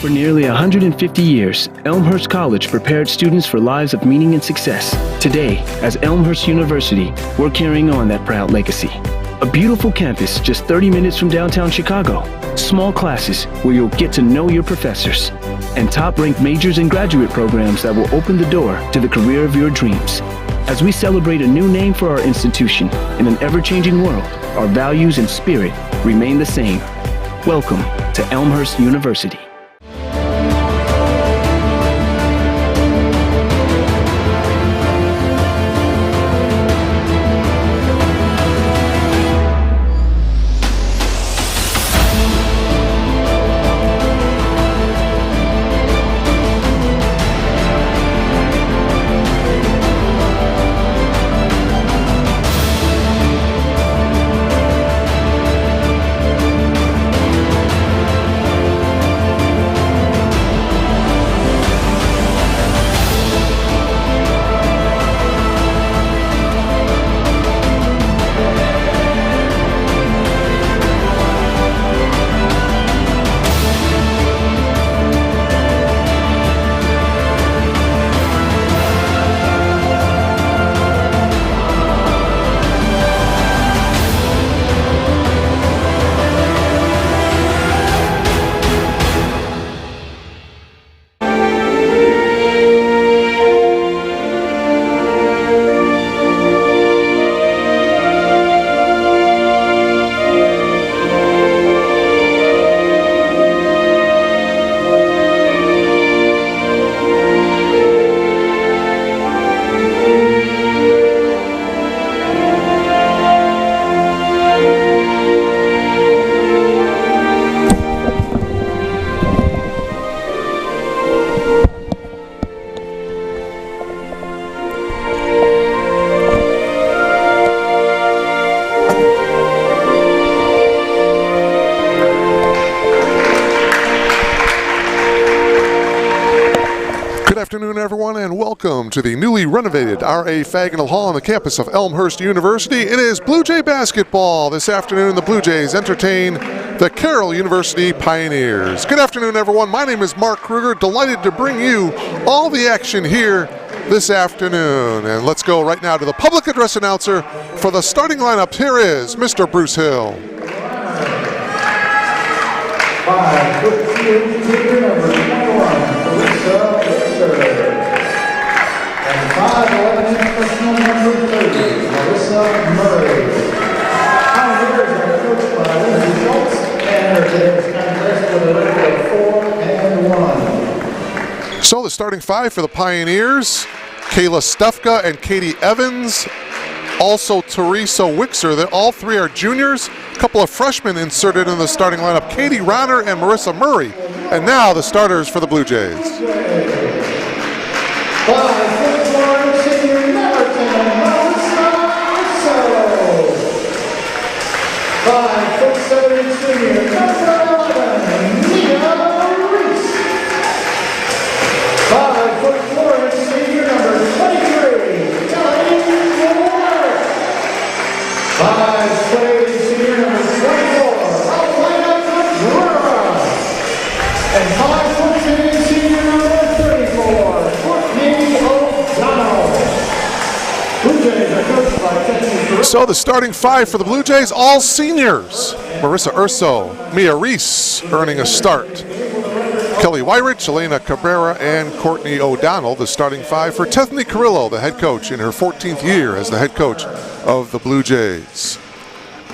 For nearly 150 years, Elmhurst College prepared students for lives of meaning and success. Today, as Elmhurst University, we're carrying on that proud legacy. A beautiful campus just 30 minutes from downtown Chicago. Small classes where you'll get to know your professors. And top-ranked majors and graduate programs that will open the door to the career of your dreams. As we celebrate a new name for our institution in an ever-changing world, our values and spirit remain the same. Welcome to Elmhurst University. Good afternoon, everyone, and welcome to the newly renovated R.A. Fagnall Hall on the campus of Elmhurst University. It is Blue Jay basketball. This afternoon, the Blue Jays entertain the Carroll University Pioneers. Good afternoon, everyone. My name is Mark Kruger. Delighted to bring you all the action here this afternoon. And let's go right now to the public address announcer for the starting lineup. Here is Mr. Bruce Hill. 5'2", junior number 21, Elisa Victor. And 5'11", freshman number 30, Melissa Murray. Pioneers are coached by Lindsay Schultz, and her team is contest with a record of 4-1. So the starting five for the Pioneers: Kayla Stefka and Katie Evans. Also Teresa Wixer. All three are juniors. A couple of freshmen inserted in the starting lineup: Katie Ronner and Marissa Murray. And now the starters for the Blue Jays. 5'4", senior number 10, Melissa Russo. 5'7", senior number 11, Mia Reese. 5'4", senior number 23, Kelly Moore. 5'8", senior number 24, Alana Cabrera. And 5'10", senior number 34, Courtney O'Donnell. Blue Jays are coached by Texas Career. So the starting five for the Blue Jays, all seniors. Marissa Urso, Mia Reese earning a start. Kelly Wyrich, Elena Cabrera, and Courtney O'Donnell, the starting five for Tethany Carrillo, the head coach in her 14th year as the head coach of the Blue Jays.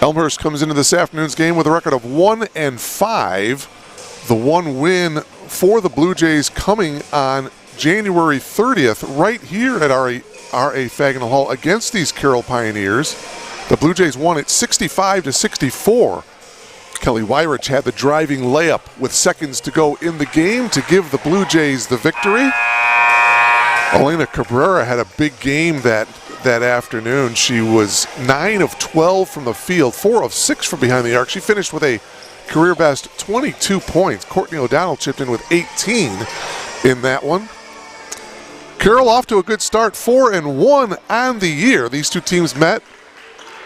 Elmhurst comes into this afternoon's game with a record of 1-5. The one win for the Blue Jays coming on January 30th right here at R.A. Fagnall Hall against these Carroll Pioneers. The Blue Jays won it 65-64. Kelly Wyrich had the driving layup with seconds to go in the game to give the Blue Jays the victory. Elena Cabrera had a big game that afternoon. She was 9 of 12 from the field, 4 of 6 from behind the arc. She finished with a career best 22 points. Courtney O'Donnell chipped in with 18 in that one. Carroll off to a good start, 4-1 on the year. These two teams met,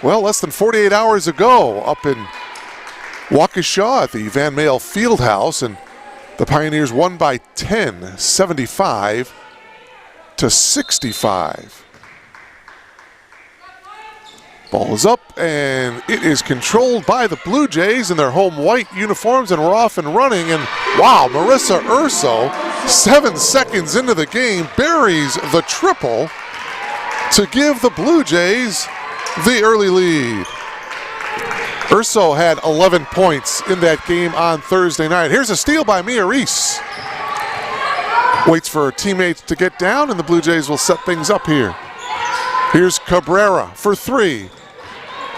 well, less than 48 hours ago up in Waukesha at the Van Male Fieldhouse, and The Pioneers won by 10, 75-65. Ball is up, and it is controlled by the Blue Jays in their home white uniforms, and we're off and running. And wow, Marissa Urso, 7 seconds into the game, buries the triple to give the Blue Jays the early lead. Urso had 11 points in that game on Thursday night. Here's a steal by Mia Reese. Waits for her teammates to get down, and the Blue Jays will set things up here. Here's Cabrera for 3.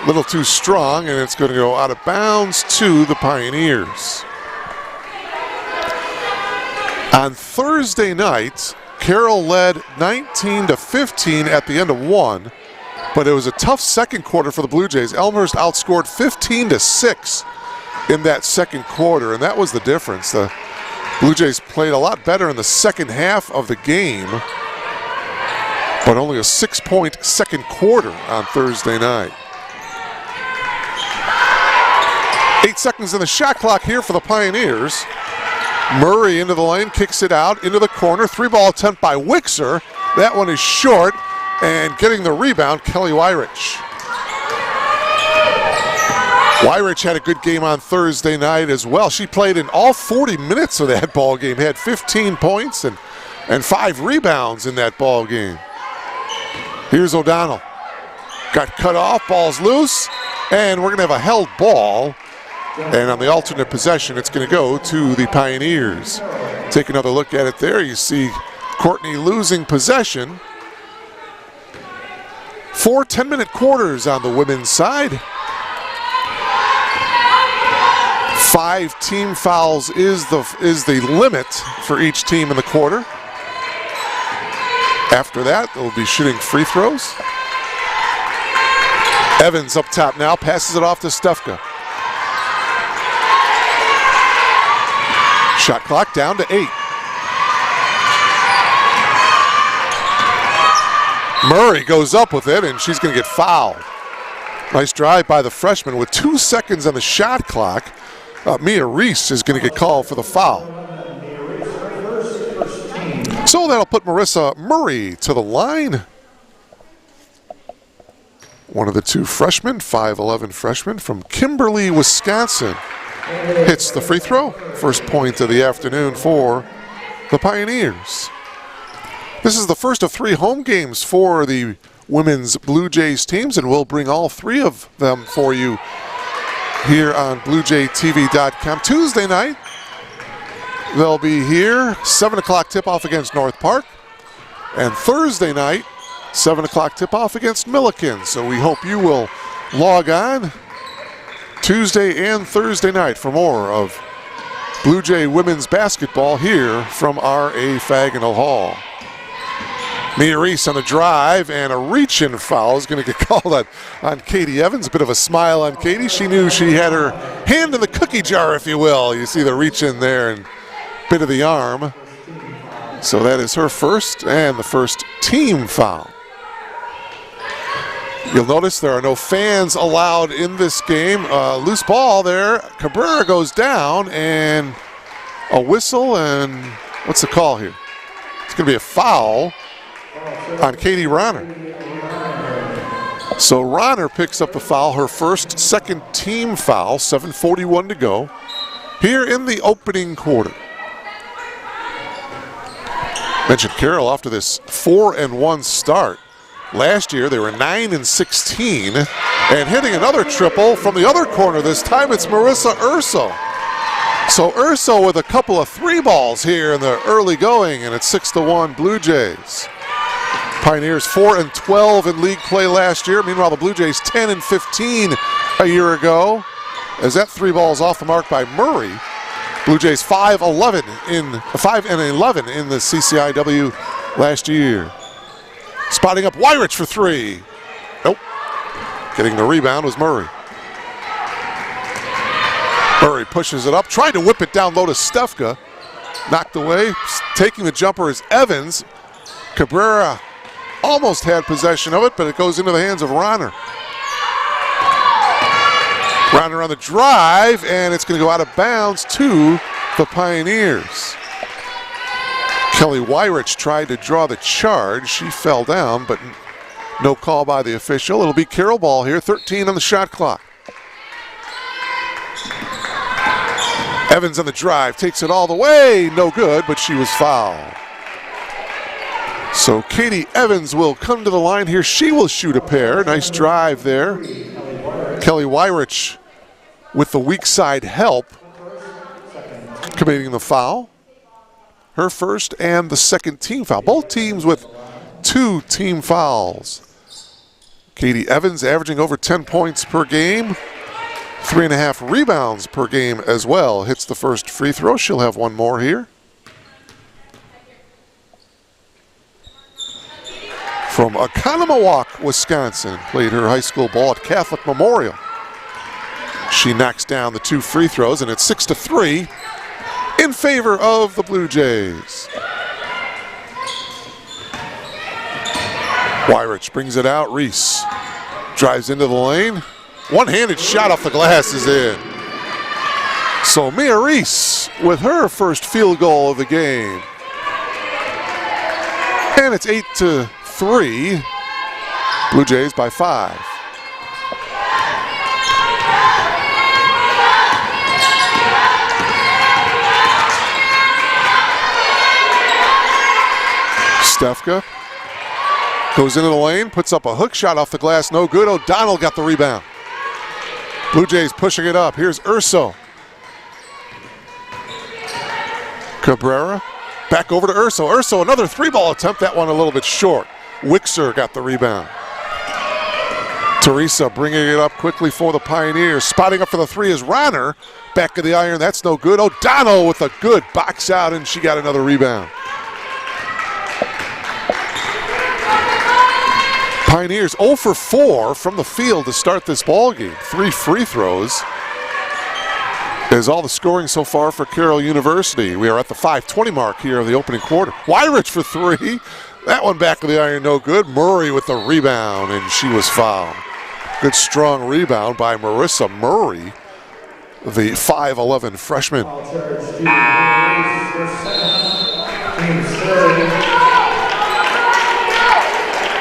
Little too strong, and it's going to go out of bounds to the Pioneers. On Thursday night, Carroll led 19-15 at the end of 1, but it was a tough second quarter for the Blue Jays. Elmhurst outscored 15-6 in that second quarter, and that was the difference. The Blue Jays played a lot better in the second half of the game, but only a 6-point second quarter on Thursday night. 8 seconds in the shot clock here for the Pioneers. Murray into the lane, kicks it out into the corner. 3-ball attempt by Wixer. That one is short, and getting the rebound, Kelly Wyrich. Wyrich had a good game on Thursday night as well. She played in all 40 minutes of that ball game, had 15 points and 5 rebounds in that ball game. Here's O'Donnell. Got cut off, ball's loose, and we're going to have a held ball. And on the alternate possession, it's going to go to the Pioneers. Take another look at it there. You see Courtney losing possession. 4 10-minute quarters on the women's side. 5 team fouls is the limit for each team in the quarter. After that, they'll be shooting free throws. Evans up top now, passes it off to Stefka. Shot clock down to 8. Murray goes up with it, and she's going to get fouled. Nice drive by the freshman with 2 seconds on the shot clock. Mia Reese is going to get called for the foul. So that'll put Marissa Murray to the line. One of the 2 freshmen, 5'11" freshman from Kimberly, Wisconsin, hits the free throw. First point of the afternoon for the Pioneers. This is the first of 3 home games for the women's Blue Jays teams, and we'll bring all 3 of them for you here on BlueJayTV.com. Tuesday night, they'll be here, 7 o'clock tip-off against North Park, and Thursday night, 7 o'clock tip-off against Milliken. So we hope you will log on Tuesday and Thursday night for more of Blue Jay women's basketball here from R.A. Faginal Hall. Mia Reese on the drive, and a reach-in foul is going to get called on Katie Evans. A bit of a smile on Katie. She knew she had her hand in the cookie jar, if you will. You see the reach-in there and bit of the arm. So that is her first and the first team foul. You'll notice there are no fans allowed in this game. Loose ball there. Cabrera goes down, and a whistle, and what's the call here? It's going to be a foul on Katie Ronner. So Ronner picks up the foul, her first second team foul, 7:41 to go here in the opening quarter. Mentioned Carroll off to this 4-1 start. Last year they were 9-16 and hitting another triple from the other corner. This time it's Marissa Urso. So Urso with a couple of 3 balls here in the early going, and it's 6-1 Blue Jays. Pioneers 4-12 in league play last year. Meanwhile, the Blue Jays 10-15 a year ago. As that 3 balls off the mark by Murray. Blue Jays 5-11 in the CCIW last year. Spotting up Wyrich for 3. Nope. Getting the rebound was Murray. Murray pushes it up, trying to whip it down low to Stefka. Knocked away. Taking the jumper is Evans. Cabrera almost had possession of it, but it goes into the hands of Ronner. Ronner on the drive, and it's going to go out of bounds to the Pioneers. Kelly Wyrich tried to draw the charge. She fell down, but no call by the official. It'll be Carroll ball here, 13 on the shot clock. Evans on the drive, takes it all the way. No good, but she was fouled. So Katie Evans will come to the line here. She will shoot a pair. Nice drive there. Kelly Wyrich with the weak side help, committing the foul. Her first and the second team foul. Both teams with 2 team fouls. Katie Evans averaging over 10 points per game. 3.5 rebounds per game as well. Hits the first free throw. She'll have one more here. From Oconomowoc, Wisconsin. Played her high school ball at Catholic Memorial. She knocks down the 2 free throws, and it's 6-3 in favor of the Blue Jays. Wyrich brings it out. Reese drives into the lane. One-handed shot off the glass is in. So Mia Reese with her first field goal of the game. And it's 8-3. Blue Jays by 5. Stefka goes into the lane, puts up a hook shot off the glass, no good. O'Donnell got the rebound. Blue Jays pushing it up. Here's Urso. Cabrera back over to Urso. Urso, another 3-ball attempt, that one a little bit short. Wixer got the rebound. Teresa bringing it up quickly for the Pioneers. Spotting up for the 3 is Ronner. Back of the iron, that's no good. O'Donnell with a good box out, and she got another rebound. Pioneers 0 for 4 from the field to start this ball game. 3 free throws is all the scoring so far for Carroll University. We are at the 5:20 mark here of the opening quarter. Wyrich for 3. That one back of the iron, no good. Murray with the rebound, and she was fouled. Good strong rebound by Marissa Murray, the 5'11 freshman.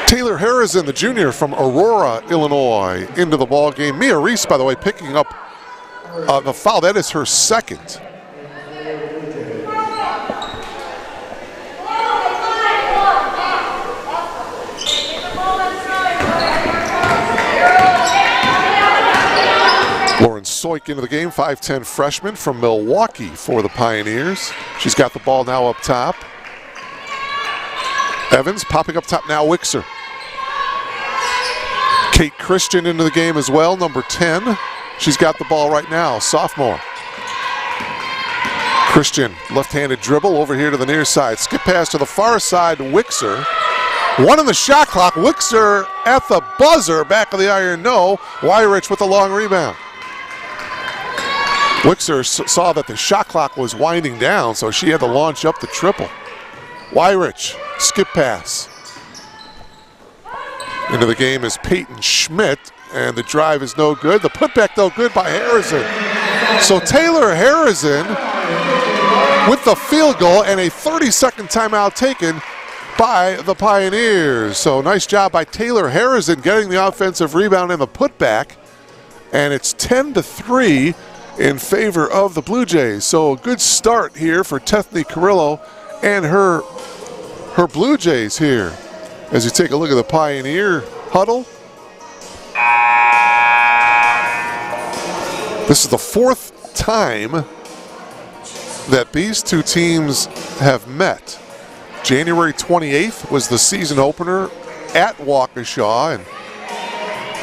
Taylor Harrison, the junior from Aurora, Illinois, into the ball game. Mia Reese, by the way, picking up the foul. That is her second. Lauren Soik into the game, 5'10 freshman from Milwaukee for the Pioneers. She's got the ball now up top. Evans popping up top now, Wixer. Kate Christian into the game as well, number 10. She's got the ball right now, sophomore. Christian, left-handed dribble over here to the near side. Skip pass to the far side, Wixer. 1 on the shot clock. Wixer at the buzzer, back of the iron, no. Wyrich with a long rebound. Wixer saw that the shot clock was winding down, so she had to launch up the triple. Wyrich, skip pass. Into the game is Peyton Schmidt, and the drive is no good. The putback, though, good by Harrison. So Taylor Harrison with the field goal and a 30-second timeout taken by the Pioneers. So nice job by Taylor Harrison getting the offensive rebound and the putback. And it's 10-3 in favor of the Blue Jays. So a good start here for Tethny Carrillo and her Blue Jays here. As you take a look at the Pioneer huddle. This is the 4th time that these two teams have met. January 28th was the season opener at Waukesha, and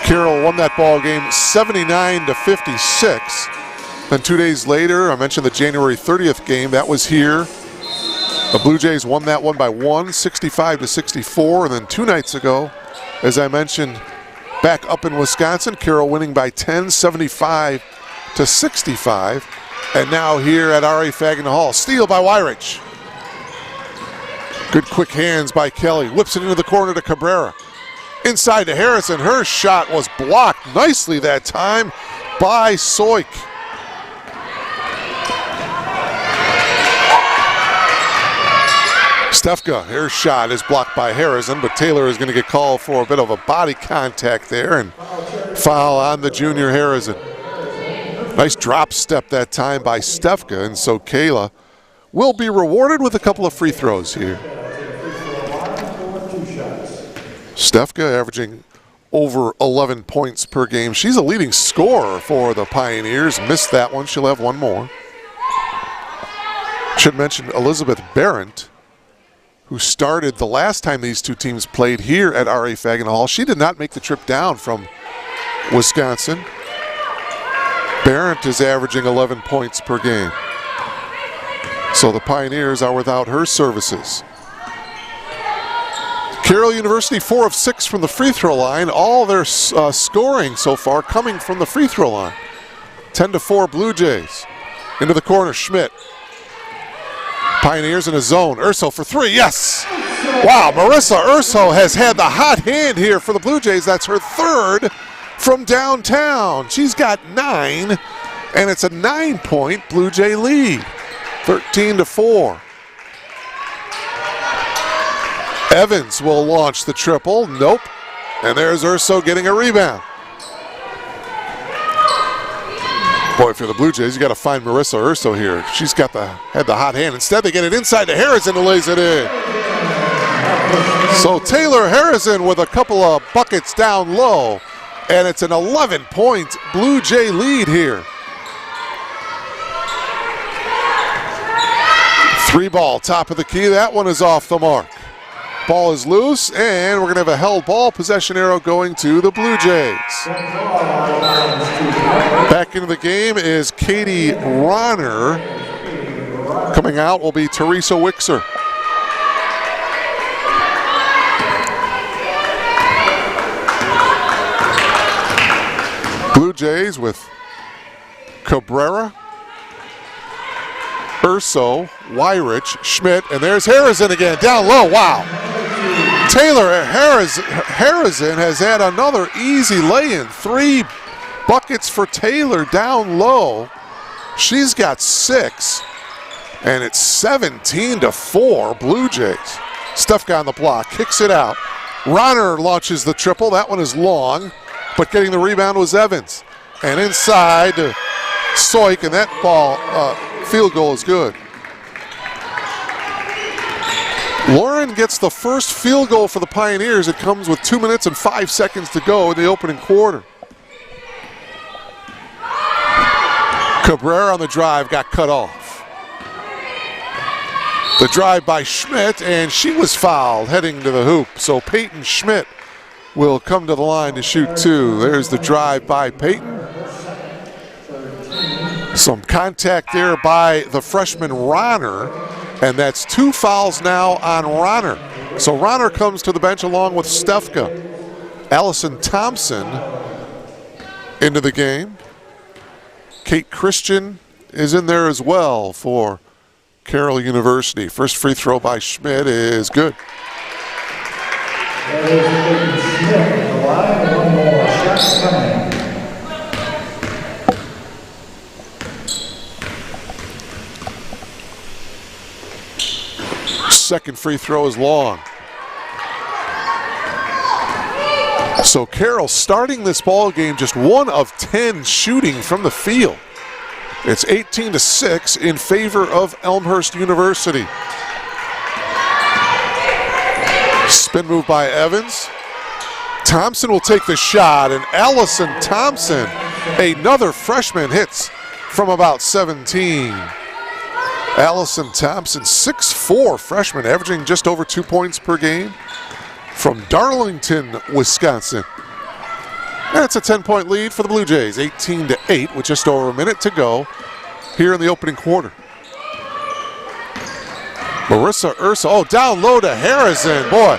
Carroll won that ball game 79-56. Then 2 days later, I mentioned the January 30th game, that was here. The Blue Jays won that one by 65-64, and then 2 nights ago, as I mentioned, back up in Wisconsin, Carroll winning by 10, 75-65, and now here at R.A. Fagin Hall, steal by Wyrich. Good quick hands by Kelly, whips it into the corner to Cabrera. Inside to Harrison, her shot was blocked nicely that time by Soik. Stefka, her shot is blocked by Harrison, but Taylor is going to get called for a bit of a body contact there and foul on the junior Harrison. Nice drop step that time by Stefka, and so Kayla will be rewarded with a couple of free throws here. Stefka averaging over 11 points per game. She's a leading scorer for the Pioneers. Missed that one. She'll have one more. Should mention Elizabeth Barrett, who started the last time these two teams played here at R.A. Fagin Hall. She did not make the trip down from Wisconsin. Barrett is averaging 11 points per game. So the Pioneers are without her services. Carroll University 4 of 6 from the free throw line. All their scoring so far coming from the free throw line. 10-4 Blue Jays. Into the corner, Schmidt. Pioneers in a zone. Urso for three, yes! Wow, Marissa Urso has had the hot hand here for the Blue Jays. That's her third from downtown. She's got 9, and it's a 9-point Blue Jay lead. 13-4. Evans will launch the triple. Nope. And there's Urso getting a rebound. Boy, for the Blue Jays, you got to find Marissa Urso here. She's had the hot hand. Instead, they get it inside to Harrison, who lays it in. So Taylor Harrison with a couple of buckets down low, and it's an 11-point Blue Jay lead here. 3-ball, top of the key. That one is off the mark. Ball is loose, and we're going to have a held ball. Possession arrow going to the Blue Jays. Back into the game is Katie Ronner. Coming out will be Teresa Wixer. Blue Jays with Cabrera, Urso, Wyrich, Schmidt, and there's Harrison again, down low, wow. Taylor Harrison has had another easy lay-in. 3 buckets for Taylor down low. She's got 6, and it's 17-4 Blue Jays. Stefka on the block, kicks it out. Ronner launches the triple. That one is long, but getting the rebound was Evans. And inside to Soik, and that ball, field goal is good. Lauren gets the first field goal for the Pioneers. It comes with 2 minutes and 5 seconds to go in the opening quarter. Cabrera on the drive got cut off. The drive by Schmidt, and she was fouled heading to the hoop. So Peyton Schmidt will come to the line to shoot 2. There's the drive by Peyton. Some contact there by the freshman Ronner, and that's 2 fouls now on Ronner. So Ronner comes to the bench along with Stefka. Allison Thompson into the game. Kate Christian is in there as well for Carroll University. First free throw by Schmidt is good. That is Schmidt at the line. One more shot coming. Second free throw is long. So Carroll starting this ball game just 1 of 10 shooting from the field. It's 18-6 in favor of Elmhurst University. Spin move by Evans. Thompson will take the shot, and Allison Thompson, another freshman, hits from about 17. Allison Thompson, 6'4" freshman, averaging just over 2 points per game from Darlington, Wisconsin. And it's a 10-point lead for the Blue Jays, 18-8 with just over a minute to go here in the opening quarter. Marissa Urso, down low to Harrison. Boy,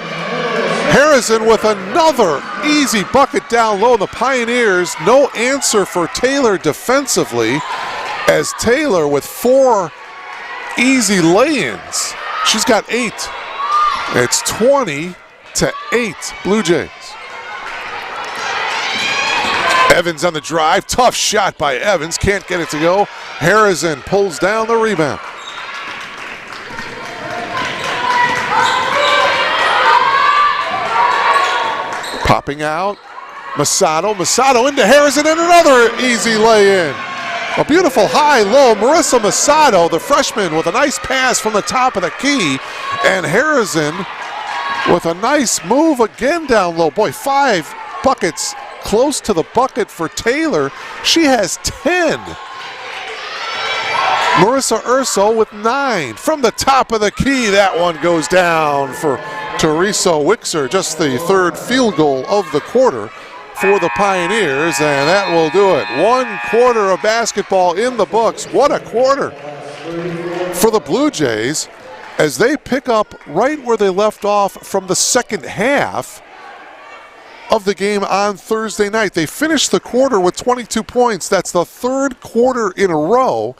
Harrison with another easy bucket down low. The Pioneers, no answer for Taylor defensively, as Taylor with 4 easy lay-ins. She's got 8. It's 20-8 Blue Jays. Evans on the drive. Tough shot by Evans. Can't get it to go. Harrison pulls down the rebound. Popping out. Masato into Harrison and another easy lay-in. A beautiful high-low. Marissa Masato, the freshman, with a nice pass from the top of the key. And Harrison with a nice move again down low. Boy, 5 buckets close to the bucket for Taylor. She has 10. Marissa Urso with 9. From the top of the key, that one goes down for Teresa Wixer. Just the 3rd field goal of the quarter for the Pioneers, and that will do it. 1 quarter of basketball in the books. What a quarter for the Blue Jays as they pick up right where they left off from the second half of the game on Thursday night. They finished the quarter with 22 points. That's the 3rd quarter in a row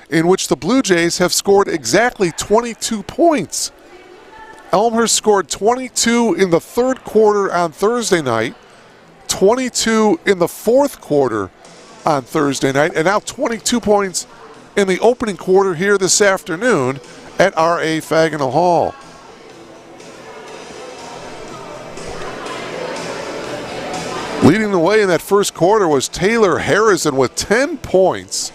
in which the Blue Jays have scored exactly 22 points. Elmhurst scored 22 in the 3rd quarter on Thursday night, 22 in the 4th quarter on Thursday night, and now 22 points in the opening quarter here this afternoon at R.A. Fagenal Hall. Leading the way in that first quarter was Taylor Harrison with 10 points.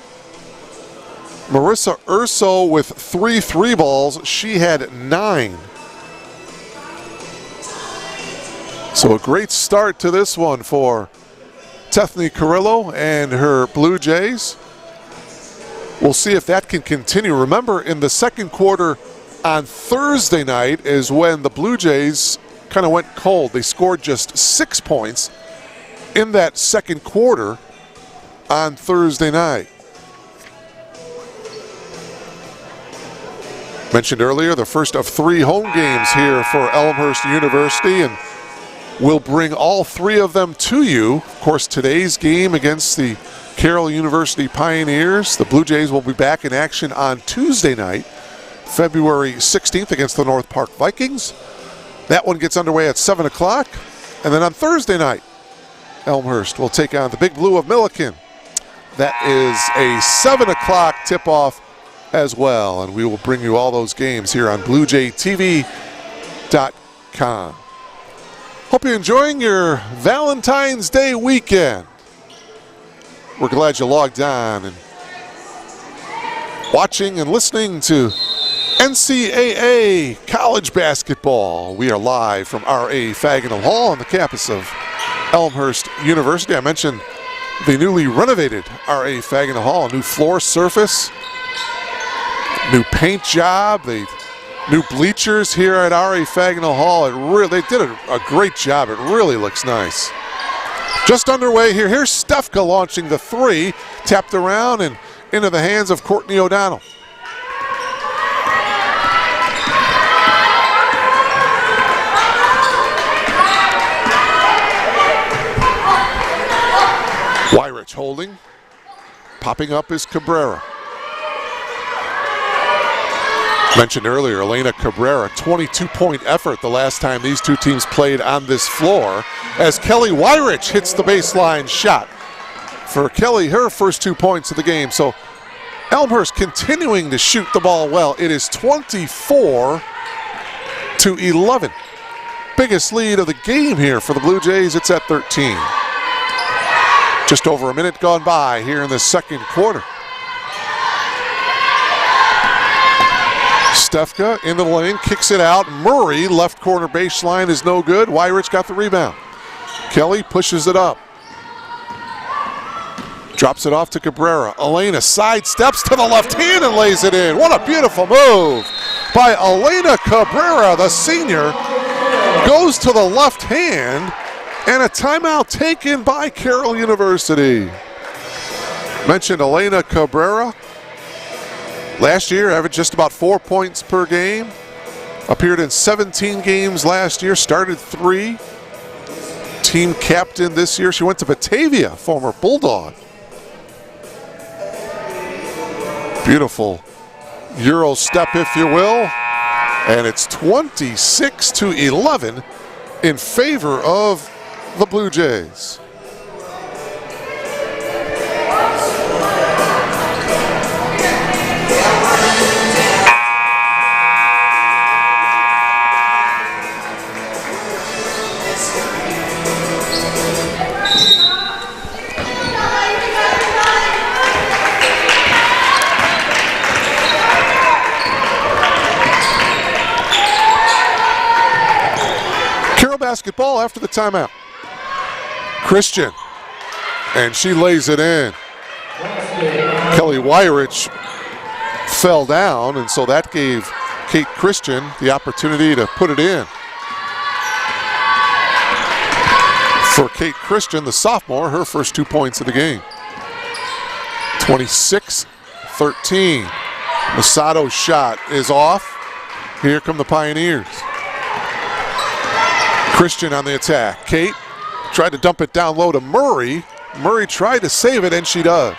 Marissa Urso with 3 3-balls. She had 9. So a great start to this one for Tethany Carrillo and her Blue Jays. We'll see if that can continue. Remember, in the second quarter on Thursday night is when the Blue Jays kind of went cold. They scored just 6 points in that second quarter on Thursday night. Mentioned earlier, the first of 3 home games here for Elmhurst University, and we'll bring all 3 of them to you. Of course, today's game against the Carroll University Pioneers. The Blue Jays will be back in action on Tuesday night, February 16th against the North Park Vikings. That one gets underway at 7 o'clock. And then on Thursday night, Elmhurst will take on the Big Blue of Milliken. That is a 7 o'clock tip-off as well. And we will bring you all those games here on BlueJayTV.com. Hope you're enjoying your Valentine's Day weekend. We're glad you logged on and watching and listening to NCAA college basketball. We are live from R.A. Fagenal Hall on the campus of Elmhurst University. I mentioned the newly renovated R.A. Fagenal Hall, a new floor surface, new paint job, the new bleachers here at R.A. Fagenal Hall. They did a great job. It really looks nice. Just underway here. Here's Stefka launching the 3, tapped around and into the hands of Courtney O'Donnell. Wyrich holding. Popping up is Cabrera. Mentioned earlier, Elena Cabrera, 22-point effort the last time these two teams played on this floor, as Kelly Wyrich hits the baseline shot. For Kelly, her first 2 points of the game. So Elmhurst continuing to shoot the ball well. It is 24-11. Biggest lead of the game here for the Blue Jays. It's at 13. Just over a minute gone by here in the second quarter. Stefka into the lane, kicks it out. Murray, left corner baseline is no good. Wyrich got the rebound. Kelly pushes it up. Drops it off to Cabrera. Elena sidesteps to the left hand and lays it in. What a beautiful move by Elena Cabrera, the senior. Goes to the left hand, and a timeout taken by Carroll University. Mentioned Elena Cabrera. Last year, averaged just about 4 points per game. Appeared in 17 games last year, started 3. Team captain this year. She went to Batavia, former Bulldog. Beautiful Euro step, if you will. And it's 26-11 in favor of the Blue Jays. basketball after the timeout. Christian, and she lays it in. Kelly Wyrich fell down, and so that gave Kate Christian the opportunity to put it in. For Kate Christian, the sophomore, her first 2 points of the game. 26-13. Masato's shot is off. Here come the Pioneers. Christian on the attack. Kate tried to dump it down low to Murray. Murray tried to save it, and she does.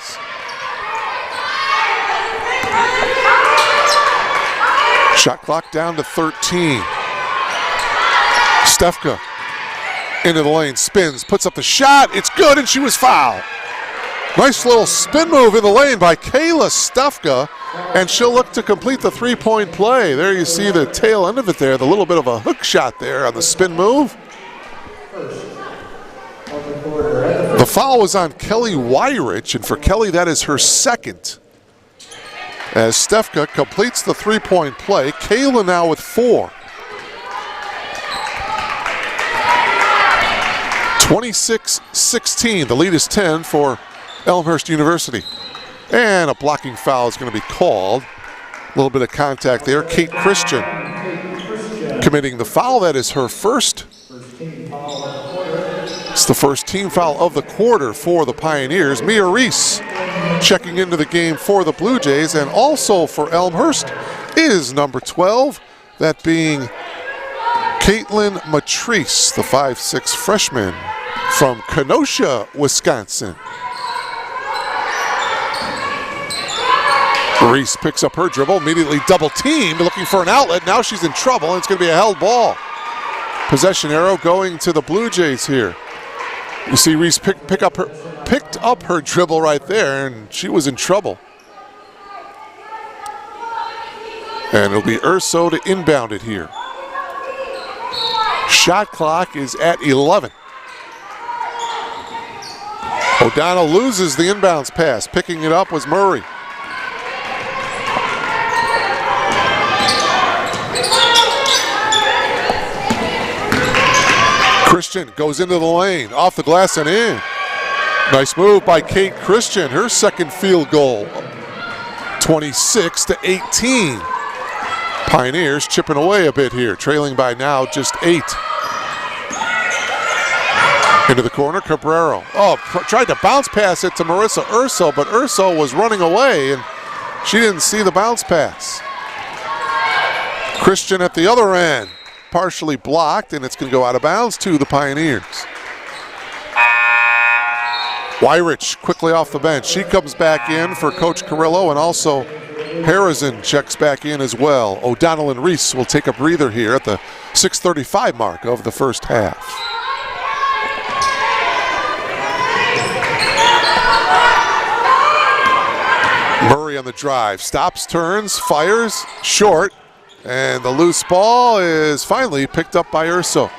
Shot clock down to 13. Stefka into the lane, spins, puts up the shot. It's good, and she was fouled. Nice little spin move in the lane by Kayla Stefka, and she'll look to complete the three-point play. There you see the tail end of it there, the little bit of a hook shot there on the spin move. The foul was on Kelly Wyrich, and for Kelly, that is her second. As Stefka completes the three-point play, Kayla now with 4. 26-16, the lead is 10 for Elmhurst University. And a blocking foul is going to be called. A little bit of contact there. Kate Christian committing the foul. That is her first. It's the first team foul of the quarter for the Pioneers. Mia Reese checking into the game for the Blue Jays, and also for Elmhurst is number 12, that being Caitlin Matrice, the 5'6" freshman from Kenosha, Wisconsin. Reese picks up her dribble, immediately double teamed, looking for an outlet. Now she's in trouble, and it's going to be a held ball. Possession arrow going to the Blue Jays here. You see Reese picked up her dribble right there, and she was in trouble. And it'll be Urso to inbound it here. Shot clock is at 11. O'Donnell loses the inbounds pass. Picking it up was Murray. Christian goes into the lane, off the glass and in. Nice move by Kate Christian, her second field goal. 26-18. Pioneers chipping away a bit here, trailing by now just 8. Into the corner, Cabrera. Tried to bounce pass it to Marissa Urso, but Urso was running away and she didn't see the bounce pass. Christian at the other end, partially blocked, and it's going to go out of bounds to the Pioneers. Wyrich quickly off the bench. She comes back in for Coach Carrillo, and also Harrison checks back in as well. O'Donnell and Reese will take a breather here at the 6:35 mark of the first half. Murray on the drive, stops, turns, fires, short, and the loose ball is finally picked up by Urso.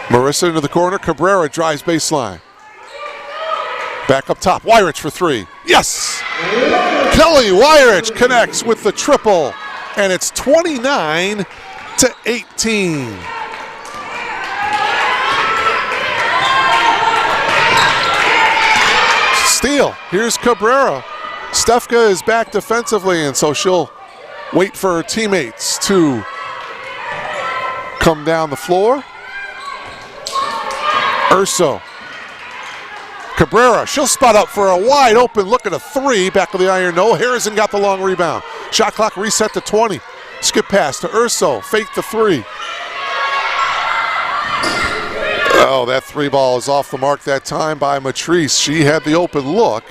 Marissa into the corner, Cabrera drives baseline. Back up top, Wyrich for 3. Yes! Kelly Wyrich connects with the triple, and it's 29-18. Steal, here's Cabrera. Stefka is back defensively, and so she'll wait for her teammates to come down the floor. Urso. Cabrera, she'll spot up for a wide open look at a 3. Back of the iron, no. Harrison got the long rebound. Shot clock reset to 20. Skip pass to Urso, fake the 3. Oh, that 3 ball is off the mark that time by Matrice. She had the open look,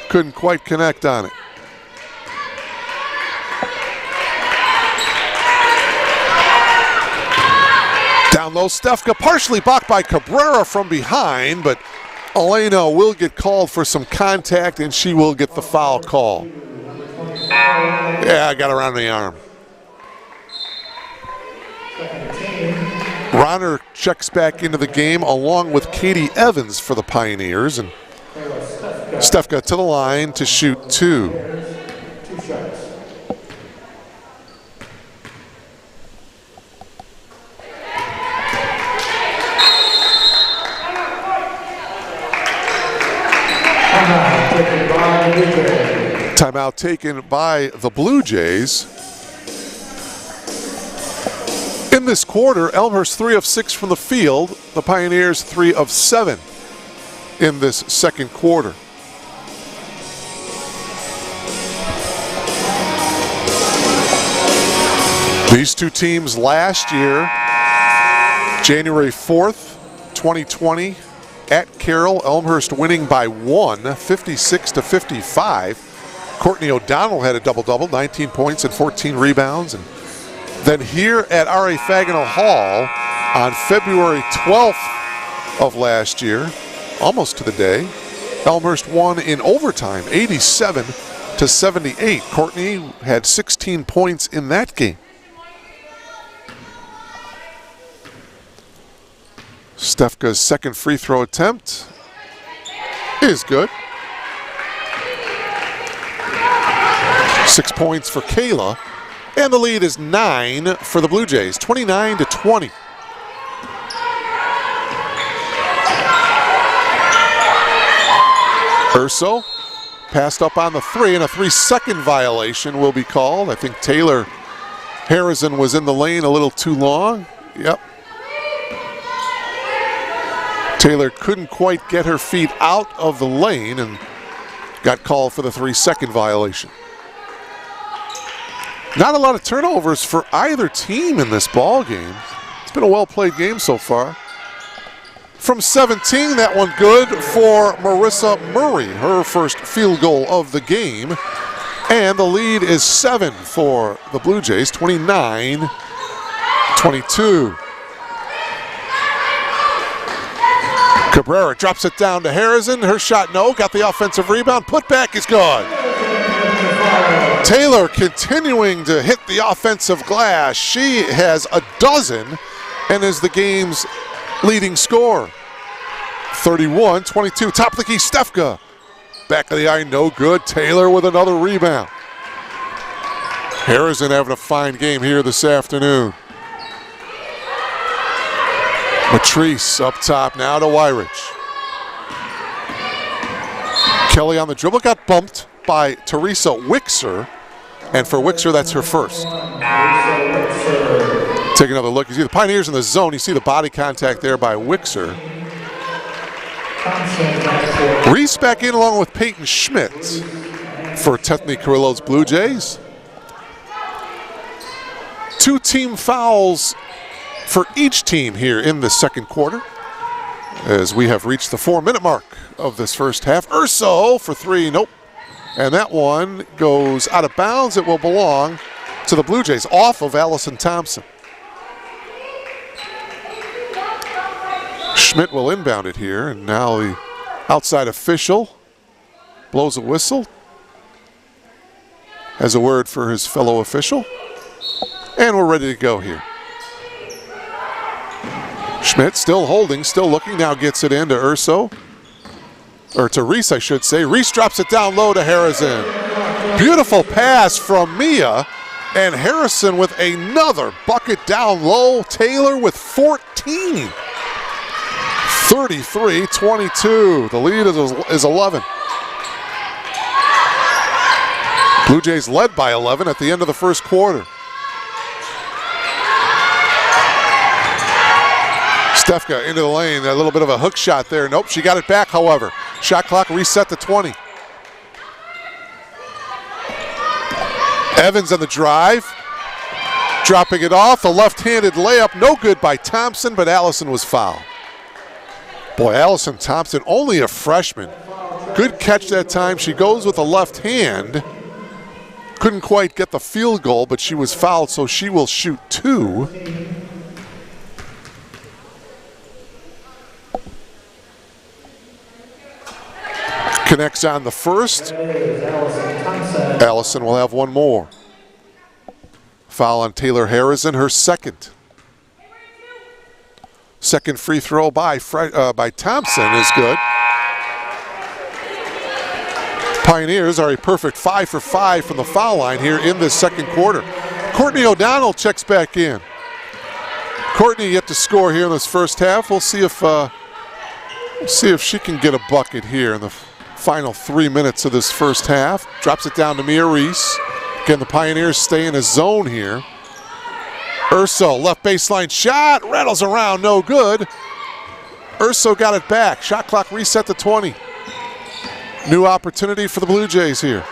couldn't quite connect on it. Down low, Stefka partially blocked by Cabrera from behind, but Elena will get called for some contact, and she will get the foul call. Yeah, I got her on the arm. Ronner checks back into the game along with Katie Evans for the Pioneers, and Stefka to the line to shoot 2. Timeout taken by the Blue Jays. In this quarter, Elmhurst 3 of 6 from the field. The Pioneers 3 of 7 in this second quarter. These two teams last year, January 4th, 2020, at Carroll, Elmhurst winning by 1, 56-55. Courtney O'Donnell had a double-double, 19 points and 14 rebounds. And then here at R.A. Fagenal Hall on February 12th of last year, almost to the day, Elmhurst won in overtime, 87-78. Courtney had 16 points in that game. Stefka's second free throw attempt is good. 6 points for Kayla, and the lead is 9 for the Blue Jays, 29-20. Urso passed up on the 3, and a 3-second violation will be called. I think Taylor Harrison was in the lane a little too long. Yep. Taylor couldn't quite get her feet out of the lane and got called for the 3-second violation. Not a lot of turnovers for either team in this ball game. It's been a well-played game so far. From 17, that one good for Marissa Murray, her first field goal of the game. And the lead is 7 for the Blue Jays, 29-22. Cabrera drops it down to Harrison. Her shot, no. Got the offensive rebound. Putback is good. Taylor continuing to hit the offensive glass. She has a dozen and is the game's leading scorer. 31-22. Top of the key, Stefka. Back of the eye, no good. Taylor with another rebound. Harrison having a fine game here this afternoon. Matrice up top now to Wyrich. Kelly on the dribble, got bumped by Teresa Wixer, and for Wixer, that's her first. Take another look. You see the Pioneers in the zone. You see the body contact there by Wixer. Reese back in along with Peyton Schmidt for Tethny Carrillo's Blue Jays. 2 team fouls for each team here in the second quarter as we have reached the 4-minute mark of this first half. Urso for 3, nope. And that one goes out of bounds. It will belong to the Blue Jays off of Allison Thompson. Schmidt will inbound it here, and now the outside official blows a whistle, has a word for his fellow official, and we're ready to go here. Schmidt still holding, still looking, now gets it in to Urso. Or to Reese, I should say. Reese drops it down low to Harrison. Beautiful pass from Mia, and Harrison with another bucket down low. Taylor with 14. 33-22. The lead is 11. Blue Jays led by 11 at the end of the first quarter. Stefka into the lane, a little bit of a hook shot there. Nope, she got it back, however. Shot clock reset to 20. Evans on the drive, dropping it off. A left-handed layup, no good by Thompson, but Allison was fouled. Boy, Allison Thompson, only a freshman. Good catch that time. She goes with the left hand. Couldn't quite get the field goal, but she was fouled, so she will shoot 2. Connects on the first. Allison will have one more. Foul on Taylor Harrison, her second. Second free throw by Thompson is good. Pioneers are a perfect 5 for 5 from the foul line here in this second quarter. Courtney O'Donnell checks back in. Courtney yet to score here in this first half. We'll see if she can get a bucket here in the Final 3 minutes of this first half. Drops it down to Mia Reese. Again, the Pioneers stay in a zone here. Urso, left baseline shot, rattles around, no good. Urso got it back. Shot clock reset to 20. New opportunity for the Blue Jays here.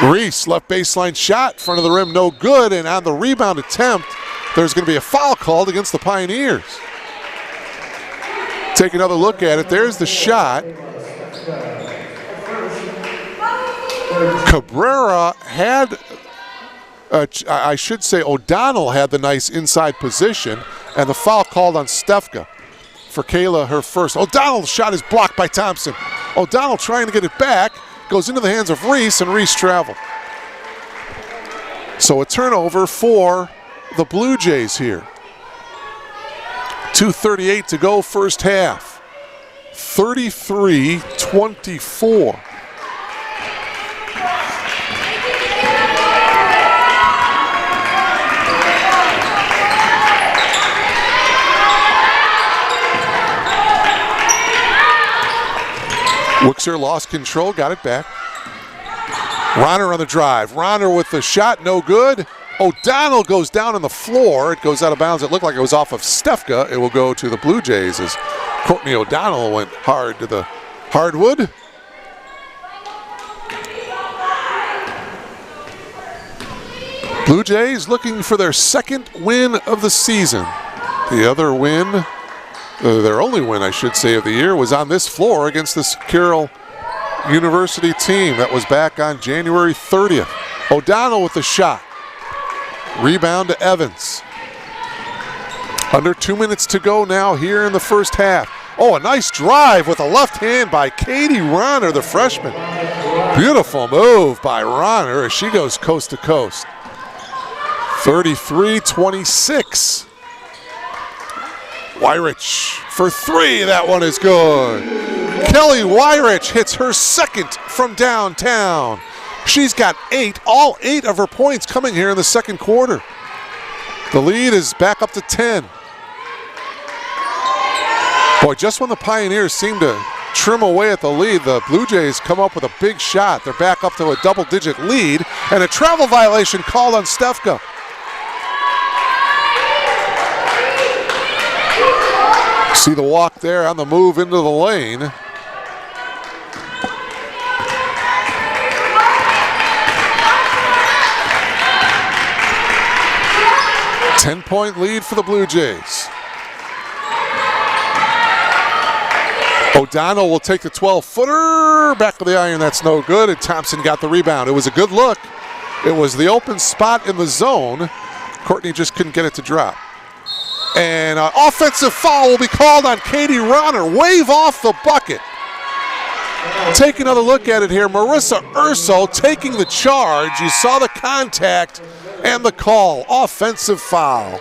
Reese, left baseline shot, front of the rim, no good. And on the rebound attempt, there's going to be a foul called against the Pioneers. Take another look at it. There's the shot. Cabrera had, I should say O'Donnell had the nice inside position, and the foul called on Stefka for Kayla, her first. O'Donnell's shot is blocked by Thompson. O'Donnell trying to get it back, goes into the hands of Reese, and Reese traveled. So a turnover for the Blue Jays here. 2:38 to go first half. 33-24. Wixer lost control, got it back. Ronner on the drive. Ronner with the shot, no good. O'Donnell goes down on the floor. It goes out of bounds. It looked like it was off of Stefka. It will go to the Blue Jays as Courtney O'Donnell went hard to the hardwood. Blue Jays looking for their second win of the season. The other win, their only win, I should say, of the year was on this floor against this Carroll University team. That was back on January 30th. O'Donnell with the shot. Rebound to Evans. Under 2 minutes to go now here in the first half. Oh, a nice drive with a left hand by Katie Ronner, the freshman. Beautiful move by Ronner as she goes coast to coast. 33-26. Weirich for three. That one is good. Kelly Weirich hits her second from downtown. She's got 8, all 8 of her points coming here in the second quarter. The lead is back up to 10. Boy, just when the Pioneers seem to trim away at the lead, the Blue Jays come up with a big shot. They're back up to a double-digit lead, and a travel violation called on Stefka. See the walk there on the move into the lane. Ten-point lead for the Blue Jays. O'Donnell will take the 12-footer. Back to the iron, that's no good. And Thompson got the rebound. It was a good look. It was the open spot in the zone. Courtney just couldn't get it to drop. And an offensive foul will be called on Katie Ronner. Wave off the bucket. Take another look at it here. Marissa Urso taking the charge. You saw the contact and the call. Offensive foul.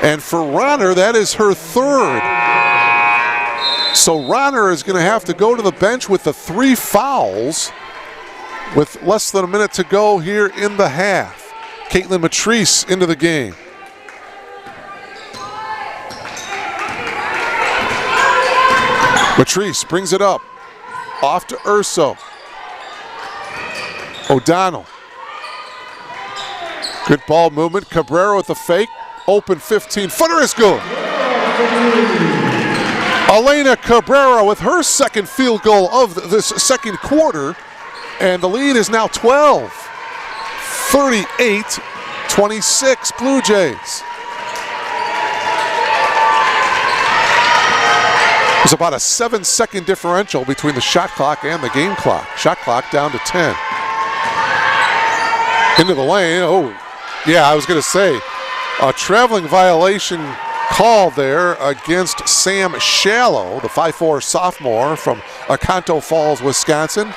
And for Ronner, that is her third. So Ronner is going to have to go to the bench with the 3 fouls with less than a minute to go here in the half. Caitlin Matrice into the game. Matrice brings it up. Off to Urso. O'Donnell. Good ball movement. Cabrera with the fake. Open 15-footer is good. Elena Cabrera with her second field goal of this second quarter. And the lead is now 12. 38-26 Blue Jays. There's about a 7-second differential between the shot clock and the game clock. Shot clock down to 10. Into the lane. Oh, yeah, I was going to say, a traveling violation call there against Sam Shallow, the 5'4" sophomore from Oconto Falls, Wisconsin.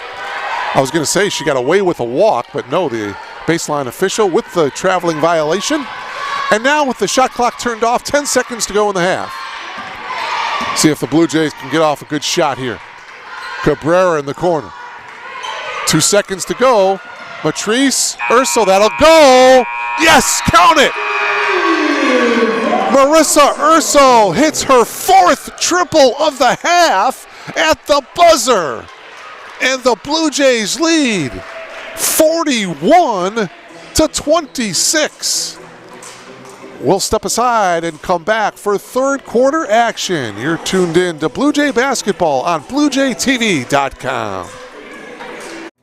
I was going to say she got away with a walk, but no, the baseline official with the traveling violation. And now with the shot clock turned off, 10 seconds to go in the half. See if the Blue Jays can get off a good shot here. Cabrera in the corner. 2 seconds to go. Matrice, Urso, that'll go. Yes, count it. Marissa Urso hits her 4th triple of the half, at the buzzer. And the Blue Jays lead 41-26. We'll step aside and come back for third quarter action. You're tuned in to Blue Jay Basketball on BlueJayTV.com.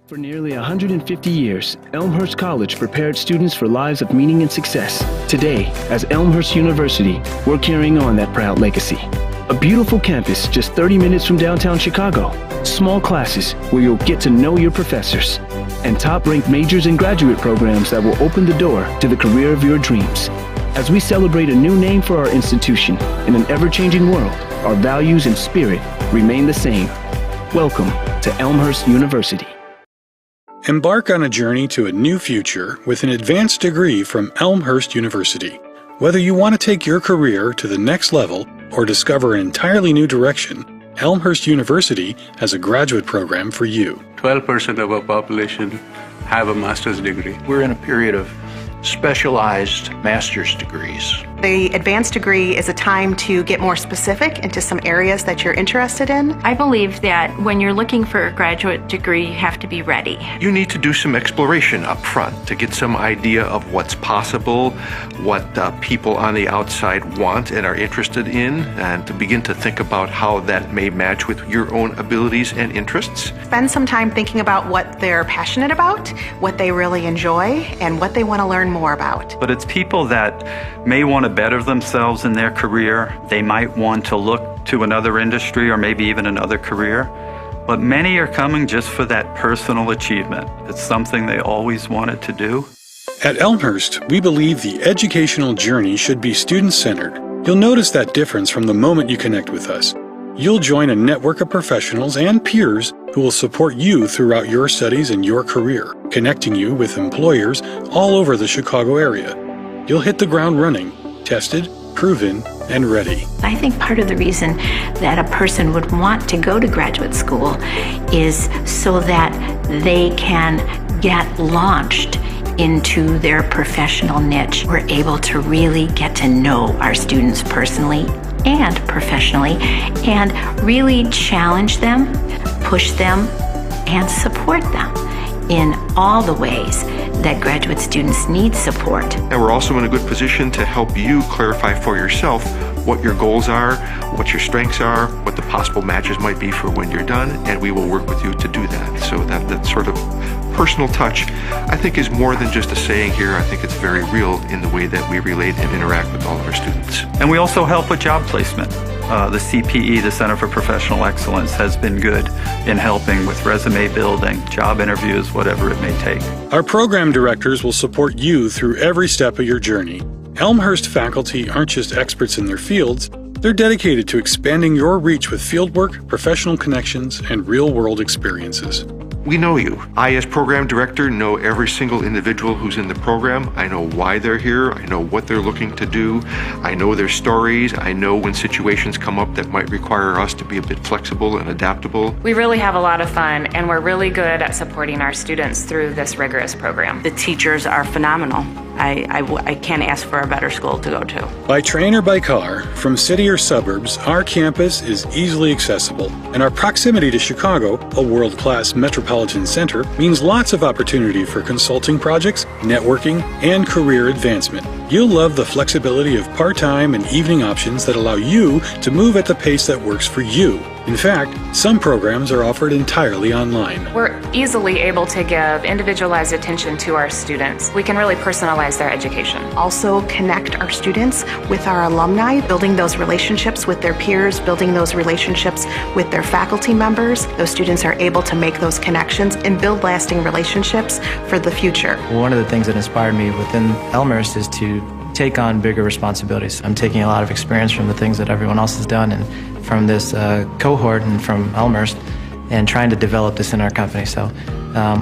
For nearly 150 years, Elmhurst College prepared students for lives of meaning and success. Today, as Elmhurst University, we're carrying on that proud legacy. A beautiful campus just 30 minutes from downtown Chicago. Small classes where you'll get to know your professors. And top-ranked majors and graduate programs that will open the door to the career of your dreams. As we celebrate a new name for our institution in an ever-changing world, our values and spirit remain the same. Welcome to Elmhurst University. Embark on a journey to a new future with an advanced degree from Elmhurst University. Whether you want to take your career to the next level or discover an entirely new direction, Elmhurst University has a graduate program for you. 12% of our population have a master's degree. We're in a period of specialized master's degrees. The advanced degree is a time to get more specific into some areas that you're interested in. I believe that when you're looking for a graduate degree, you have to be ready. You need to do some exploration up front to get some idea of what's possible, what people on the outside want and are interested in, and to begin to think about how that may match with your own abilities and interests. Spend some time thinking about what they're passionate about, what they really enjoy, and what they want to learn more about. But it's people that may want to better themselves in their career. They might want to look to another industry or maybe even another career. But many are coming just for that personal achievement. It's something they always wanted to do. At Elmhurst, we believe the educational journey should be student-centered. You'll notice that difference from the moment you connect with us. You'll join a network of professionals and peers who will support you throughout your studies and your career, connecting you with employers all over the Chicago area. You'll hit the ground running, tested, proven, and ready. I think part of the reason that a person would want to go to graduate school is so that they can get launched into their professional niche. We're able to really get to know our students personally and professionally and really challenge them, push them, and support them in all the ways that graduate students need support. And we're also in a good position to help you clarify for yourself what your goals are, what your strengths are, what the possible matches might be for when you're done, and we will work with you to do that. So that sort of personal touch, I think, is more than just a saying here. I think it's very real in the way that we relate and interact with all of our students. And we also help with job placement. The CPE, the Center for Professional Excellence, has been good in helping with resume building, job interviews, whatever it may take. Our program directors will support you through every step of your journey. Elmhurst faculty aren't just experts in their fields, they're dedicated to expanding your reach with fieldwork, professional connections, and real-world experiences. We know you. I, as program director, know every single individual who's in the program. I know why they're here. I know what they're looking to do. I know their stories. I know when situations come up that might require us to be a bit flexible and adaptable. We really have a lot of fun, and we're really good at supporting our students through this rigorous program. The teachers are phenomenal. I can't ask for a better school to go to. By train or by car, from city or suburbs, our campus is easily accessible, and our proximity to Chicago, a world-class metropolitan center, means lots of opportunity for consulting projects, networking, and career advancement. You'll love the flexibility of part-time and evening options that allow you to move at the pace that works for you. In fact, some programs are offered entirely online. We're easily able to give individualized attention to our students. We can really personalize their education. Also connect our students with our alumni, building those relationships with their peers, building those relationships with their faculty members. Those students are able to make those connections and build lasting relationships for the future. One of the things that inspired me within Elmhurst is to take on bigger responsibilities. I'm taking a lot of experience from the things that everyone else has done and from this cohort and from Elmhurst and trying to develop this in our company. So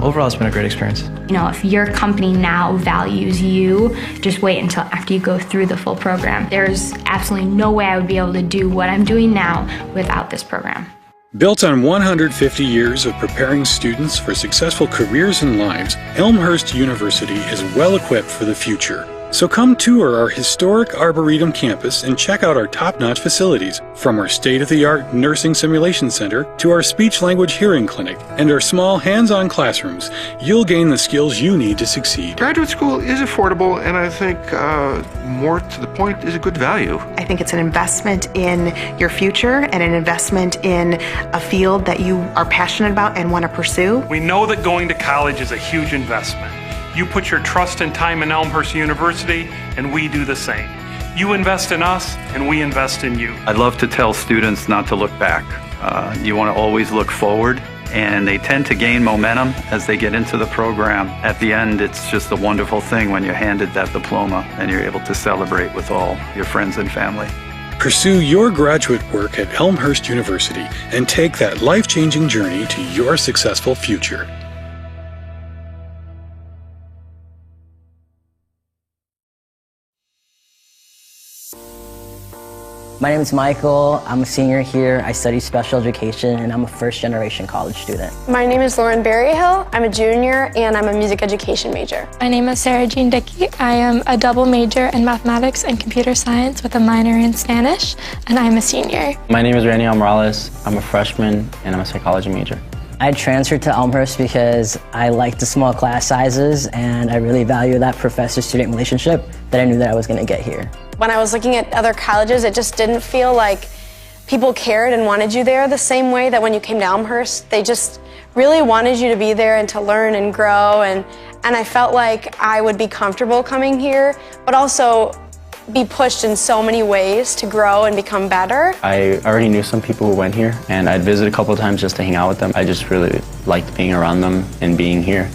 overall, it's been a great experience. You know, if your company now values you, just wait until after you go through the full program. There's absolutely no way I would be able to do what I'm doing now without this program. Built on 150 years of preparing students for successful careers and lives, Elmhurst University is well equipped for the future. So come tour our historic Arboretum campus and check out our top-notch facilities, from our state-of-the-art nursing simulation center to our speech-language hearing clinic and our small hands-on classrooms. You'll gain the skills you need to succeed. Graduate school is affordable, and I think more to the point is a good value. I think it's an investment in your future and an investment in a field that you are passionate about and want to pursue. We know that going to college is a huge investment. You put your trust and time in Elmhurst University, and we do the same. You invest in us, and we invest in you. I'd love to tell students not to look back. You want to always look forward, and they tend to gain momentum as they get into the program. At the end, it's just a wonderful thing when you're handed that diploma and you're able to celebrate with all your friends and family. Pursue your graduate work at Elmhurst University and take that life-changing journey to your successful future. My name is Michael. I'm a senior here. I study special education, and I'm a first-generation college student. My name is Lauren Berryhill. I'm a junior, and I'm a music education major. My name is Sarah Jean Dickey. I am a double major in mathematics and computer science with a minor in Spanish, and I'm a senior. My name is Raniel Morales. I'm a freshman, and I'm a psychology major. I transferred to Elmhurst because I like the small class sizes, and I really value that professor-student relationship that I knew that I was going to get here. When I was looking at other colleges, it just didn't feel like people cared and wanted you there the same way that when you came to Elmhurst. They just really wanted you to be there and to learn and grow, and I felt like I would be comfortable coming here, but also be pushed in so many ways to grow and become better. I already knew some people who went here, and I'd visit a couple times just to hang out with them. I just really liked being around them and being here.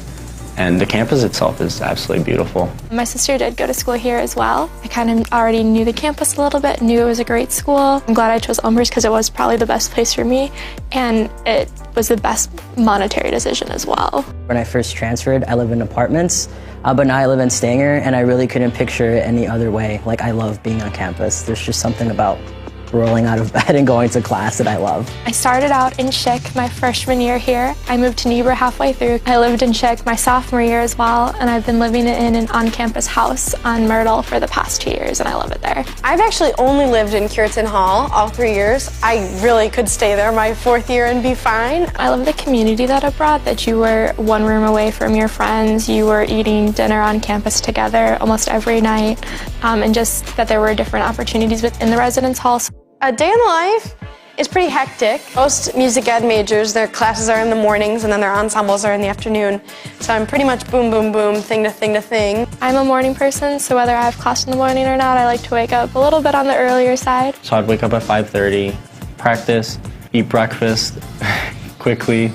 And the campus itself is absolutely beautiful. My sister did go to school here as well. I kind of already knew the campus a little bit, knew it was a great school. I'm glad I chose Elmhurst because it was probably the best place for me, and it was the best monetary decision as well. When I first transferred, I lived in apartments, but now I live in Stanger, and I really couldn't picture it any other way. Like, I love being on campus. There's just something about rolling out of bed and going to class that I love. I started out in Chick my freshman year here. I moved to Niebuhr halfway through. I lived in Chick my sophomore year as well, and I've been living in an on-campus house on Myrtle for the past 2 years, and I love it there. I've actually only lived in Cureton Hall all 3 years. I really could stay there my 4th year and be fine. I love the community that it brought, that you were one room away from your friends, you were eating dinner on campus together almost every night, and just that there were different opportunities within the residence halls. A day in the life is pretty hectic. Most music ed majors, their classes are in the mornings and then their ensembles are in the afternoon. So I'm pretty much boom, boom, boom, thing to thing to thing. I'm a morning person, so whether I have class in the morning or not, I like to wake up a little bit on the earlier side. So I'd wake up at 5:30, practice, eat breakfast quickly,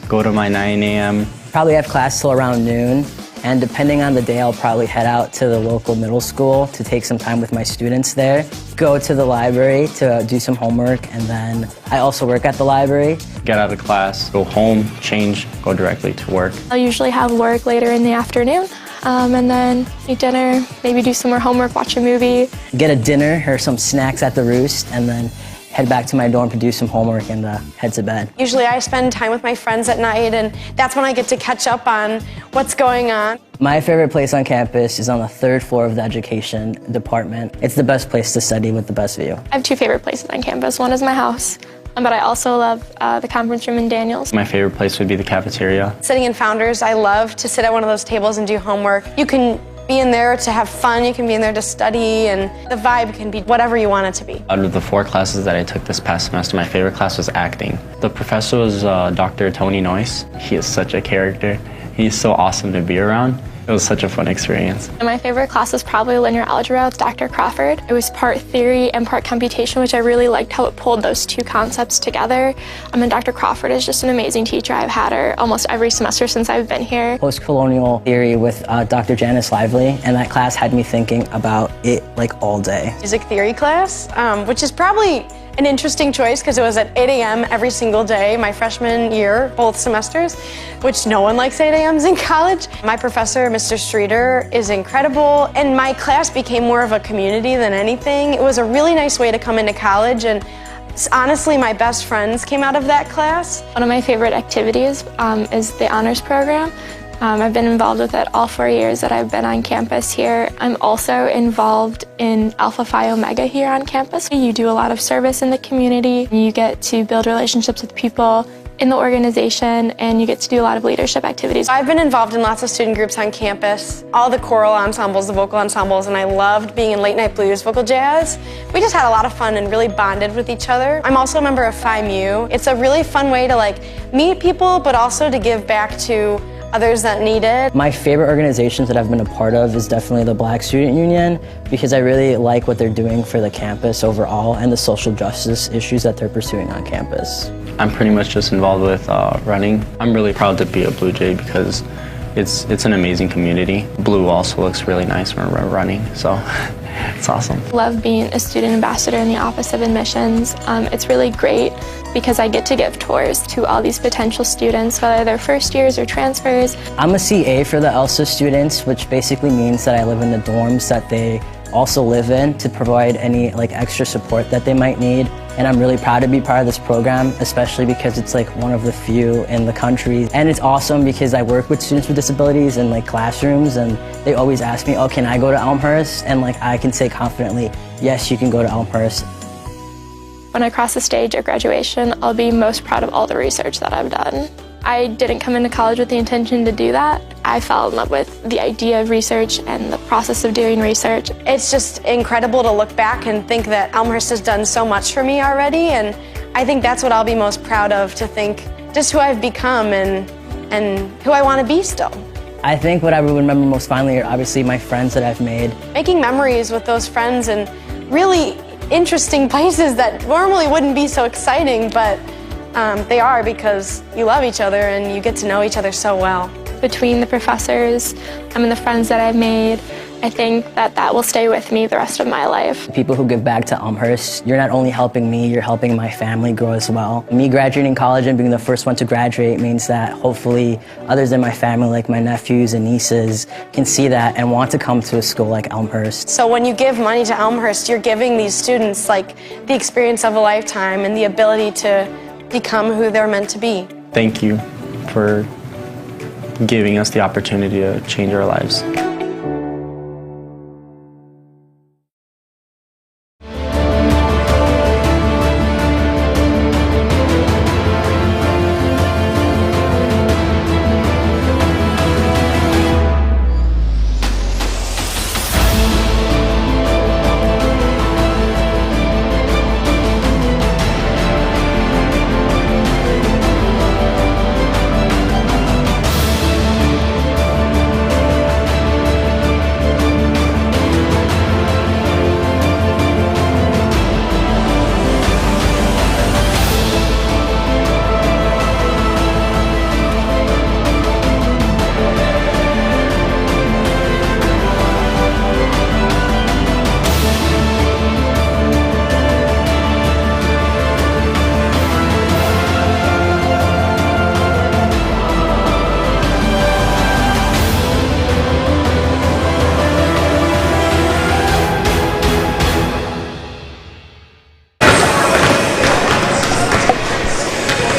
go to my 9 a.m. Probably have class till around noon. And depending on the day, I'll probably head out to the local middle school to take some time with my students there, go to the library to do some homework, and then I also work at the library. Get out of class, go home, change, go directly to work. I'll usually have work later in the afternoon, and then eat dinner, maybe do some more homework, watch a movie. Get a dinner or some snacks at the Roost, and then head back to my dorm to do some homework and head to bed. Usually I spend time with my friends at night, and that's when I get to catch up on what's going on. My favorite place on campus is on the 3rd floor of the education department. It's the best place to study with the best view. I have 2 favorite places on campus. One is my house, but I also love the conference room in Daniels. My favorite place would be the cafeteria. Sitting in Founders, I love to sit at one of those tables and do homework. You can be in there to have fun, you can be in there to study, and the vibe can be whatever you want it to be. Out of the 4 classes that I took this past semester, my favorite class was acting. The professor was Dr. Tony Noyce. He is such a character. He's so awesome to be around. It was such a fun experience. And my favorite class was probably linear algebra with Dr. Crawford. It was part theory and part computation, which I really liked how it pulled those 2 concepts together. And Dr. Crawford is just an amazing teacher. I've had her almost every semester since I've been here. Post-colonial theory with Dr. Janice Lively, and that class had me thinking about it like all day. Music theory class, which is probably an interesting choice because it was at 8 a.m. every single day, my freshman year, both semesters, which no one likes 8 a.m.s in college. My professor, Mr. Streeter, is incredible, and my class became more of a community than anything. It was a really nice way to come into college, and honestly, my best friends came out of that class. One of my favorite activities is the honors program. I've been involved with it all 4 years that I've been on campus here. I'm also involved in Alpha Phi Omega here on campus. You do a lot of service in the community. You get to build relationships with people in the organization, and you get to do a lot of leadership activities. I've been involved in lots of student groups on campus, all the choral ensembles, the vocal ensembles, and I loved being in late night blues, vocal jazz. We just had a lot of fun and really bonded with each other. I'm also a member of Phi Mu. It's a really fun way to meet people, but also to give back to others that need it. My favorite organizations that I've been a part of is definitely the Black Student Union, because I really like what they're doing for the campus overall and the social justice issues that they're pursuing on campus. I'm pretty much just involved with running. I'm really proud to be a Blue Jay because it's an amazing community. Blue also looks really nice when we're running, so it's awesome. Love being a student ambassador in the Office of Admissions. It's really great because I get to give tours to all these potential students, whether they're first years or transfers. I'm a CA for the ELSA students, which basically means that I live in the dorms that they also live in to provide any extra support that they might need. And I'm really proud to be part of this program, especially because it's one of the few in the country. And it's awesome because I work with students with disabilities in classrooms, and they always ask me, oh, can I go to Elmhurst? And I can say confidently, yes, you can go to Elmhurst. When I cross the stage at graduation, I'll be most proud of all the research that I've done. I didn't come into college with the intention to do that. I fell in love with the idea of research and the process of doing research. It's just incredible to look back and think that Elmhurst has done so much for me already, and I think that's what I'll be most proud of, to think just who I've become and who I want to be still. I think what I would remember most fondly are obviously my friends that I've made. Making memories with those friends in really interesting places that normally wouldn't be so exciting, but they are, because you love each other and you get to know each other so well. Between the professors and the friends that I've made, I think that will stay with me the rest of my life. People who give back to Elmhurst, you're not only helping me, you're helping my family grow as well. Me graduating college and being the first one to graduate means that hopefully others in my family, like my nephews and nieces, can see that and want to come to a school like Elmhurst. So when you give money to Elmhurst, you're giving these students the experience of a lifetime and the ability to become who they're meant to be. Thank you for giving us the opportunity to change our lives.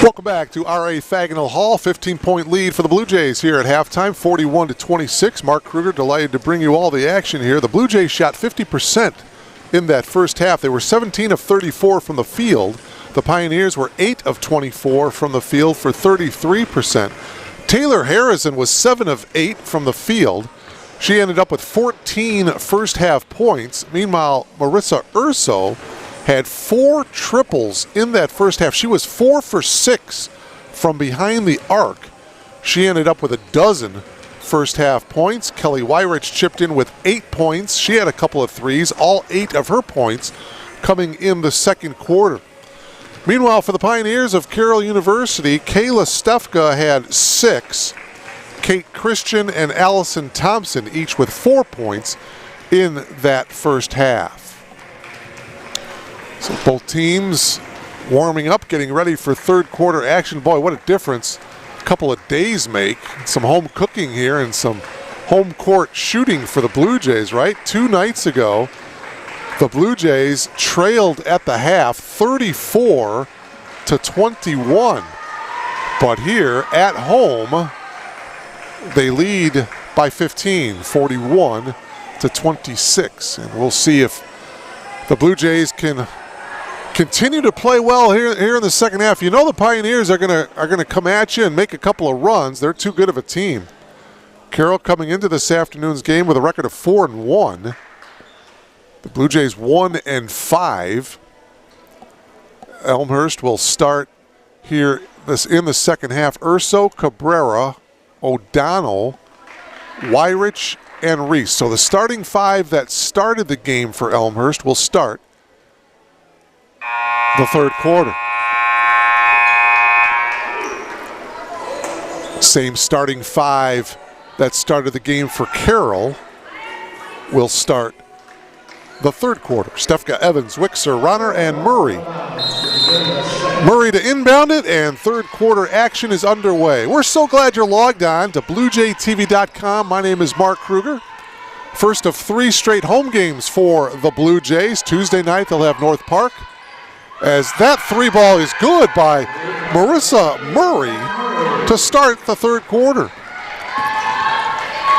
Welcome back to R.A. Fagnall Hall. 15-point lead for the Blue Jays here at halftime, 41-26. Mark Kruger delighted to bring you all the action here. The Blue Jays shot 50% in that first half. They were 17 of 34 from the field. The Pioneers were 8 of 24 from the field for 33%. Taylor Harrison was 7 of 8 from the field. She ended up with 14 first half points. Meanwhile, Marissa Urso had 4 triples in that first half. She was 4 for 6 from behind the arc. She ended up with a dozen first half points. Kelly Wyrich chipped in with 8 points. She had a couple of threes, all 8 of her points coming in the second quarter. Meanwhile, for the Pioneers of Carroll University, Kayla Stefka had 6. Kate Christian and Allison Thompson each with 4 points in that first half. So both teams warming up, getting ready for third quarter action. Boy, what a difference a couple of days make. Some home cooking here and some home court shooting for the Blue Jays, right? 2 nights ago, the Blue Jays trailed at the half 34-21. But here at home, they lead by 15, 41-26. And we'll see if the Blue Jays can continue to play well here in the second half. You know the Pioneers are gonna come at you and make a couple of runs. They're too good of a team. Carroll coming into this afternoon's game with a record of 4-1. The Blue Jays 1-5. Elmhurst will start here in the second half. Urso, Cabrera, O'Donnell, Wyrich, and Reese. So the starting five that started the game for Elmhurst will start the third quarter. Same starting five that started the game for Carroll will start the third quarter. Stefka, Evans, Wixer, Ronner, and Murray. Murray to inbound it, and third quarter action is underway. We're so glad you're logged on to BlueJayTV.com. My name is Mark Kruger. First of 3 straight home games for the Blue Jays. Tuesday night they'll have North Park. As that 3-ball is good by Marissa Murray to start the third quarter.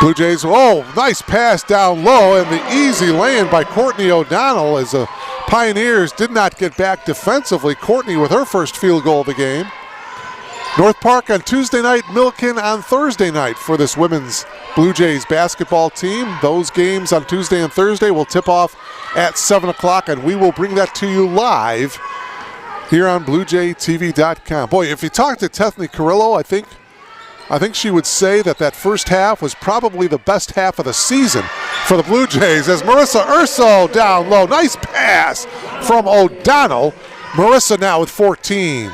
Blue Jays, nice pass down low, and the easy land by Courtney O'Donnell as the Pioneers did not get back defensively. Courtney with her first field goal of the game. North Park on Tuesday night, Milken on Thursday night for this women's Blue Jays basketball team. Those games on Tuesday and Thursday will tip off at 7 o'clock, and we will bring that to you live here on BlueJayTV.com. Boy, if you talk to Tethany Carrillo, I think she would say that first half was probably the best half of the season for the Blue Jays as Marissa Urso down low. Nice pass from O'Donnell. Marissa now with 14.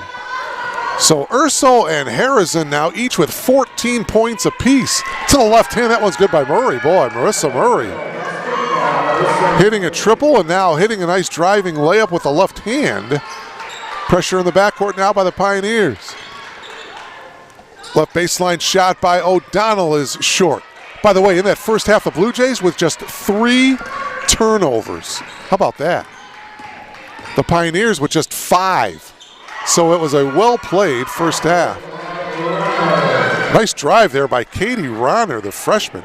So Urso and Harrison now each with 14 points apiece. To the left hand, that one's good by Murray. Boy, Marissa Murray hitting a triple and now hitting a nice driving layup with the left hand. Pressure in the backcourt now by the Pioneers. Left baseline shot by O'Donnell is short. By the way, in that first half, the Blue Jays with just 3 turnovers. How about that? The Pioneers with just 5. So it was a well-played first half. Nice drive there by Katie Ronner, the freshman.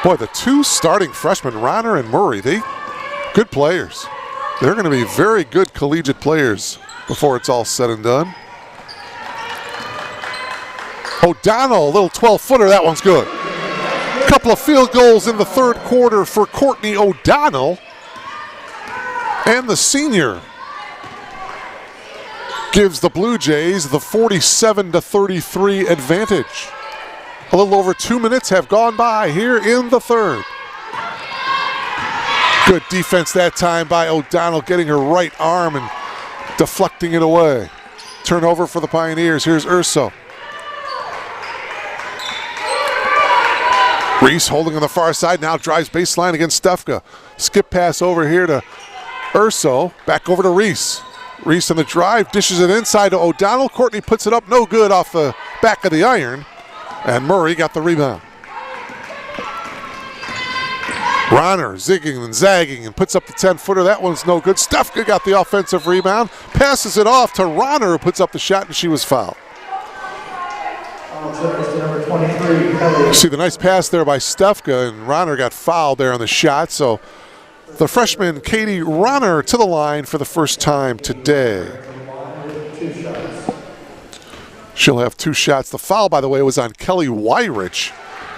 Boy, the 2 starting freshmen, Ronner and Murray, good players. They're going to be very good collegiate players before it's all said and done. O'Donnell, a little 12-footer, that one's good. Couple of field goals in the third quarter for Courtney O'Donnell. And the senior gives the Blue Jays the 47-33 advantage. A little over 2 minutes have gone by here in the third. Good defense that time by O'Donnell, getting her right arm and deflecting it away. Turnover for the Pioneers. Here's Urso. Reese holding on the far side, now drives baseline against Stefka. Skip pass over here to Urso, back over to Reese. Reese on the drive, dishes it inside to O'Donnell. Courtney puts it up, no good off the back of the iron. And Murray got the rebound. Ronner zigging and zagging and puts up the 10-footer. That one's no good. Stefka got the offensive rebound, passes it off to Ronner, who puts up the shot, and she was fouled. See the nice pass there by Stefka, and Ronner got fouled there on the shot. So the freshman Katie Ronner to the line for the first time today. She'll have 2 shots. The foul, by the way, was on Kelly Wyrich,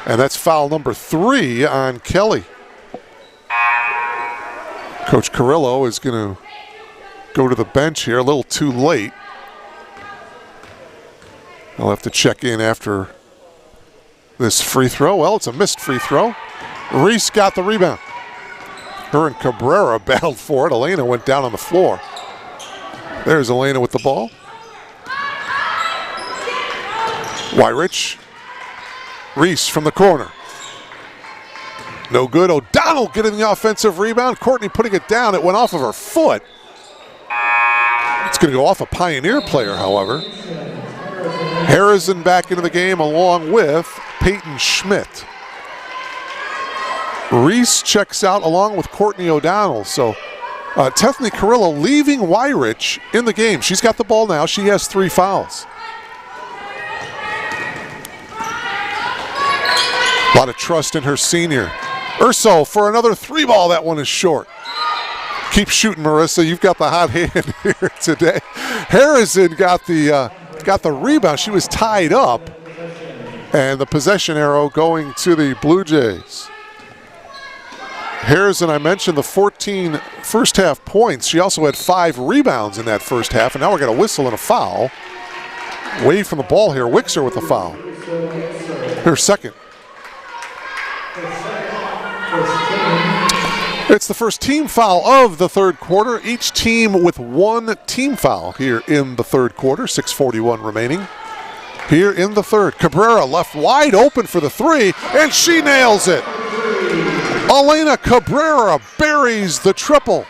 and that's foul number 3 on Kelly. Coach Carrillo is going to go to the bench here a little too late. I'll have to check in after this free throw. Well, it's a missed free throw. Reese got the rebound. Her and Cabrera battled for it. Elena went down on the floor. There's Elena with the ball. Wyrich. Reese from the corner. No good. O'Donnell getting the offensive rebound. Courtney putting it down. It went off of her foot. It's going to go off a Pioneer player, however. Harrison back into the game along with Peyton Schmidt. Reese checks out along with Courtney O'Donnell. So Tethany Carrillo leaving Wyrich in the game. She's got the ball now. She has 3 fouls. A lot of trust in her senior. Urso for another 3-ball. That one is short. Keep shooting, Marissa. You've got the hot hand here today. Harrison got the rebound. She was tied up. And the possession arrow going to the Blue Jays. Harrison, I mentioned the 14 first half points. She also had 5 rebounds in that first half. And now we're going to whistle and a foul. Away from the ball here. Wixer with the foul. Her second. It's the first team foul of the third quarter. Each team with 1 team foul here in the third quarter. 6:41 remaining. Here in the third. Cabrera left wide open for the 3, and she nails it. Elena Cabrera buries the triple.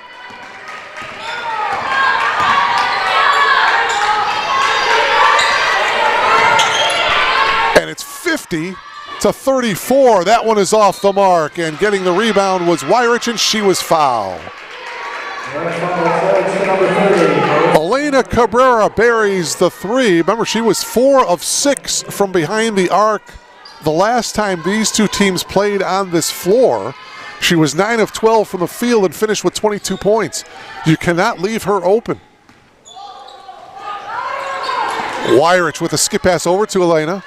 And it's 50-34. That one is off the mark, and getting the rebound was Weirich, and she was fouled. Elena Cabrera buries the 3. Remember, she was 4 of 6 from behind the arc the last time these two teams played on this floor. She was 9 of 12 from the field and finished with 22 points. You cannot leave her open. Weirich with a skip pass over to Elena.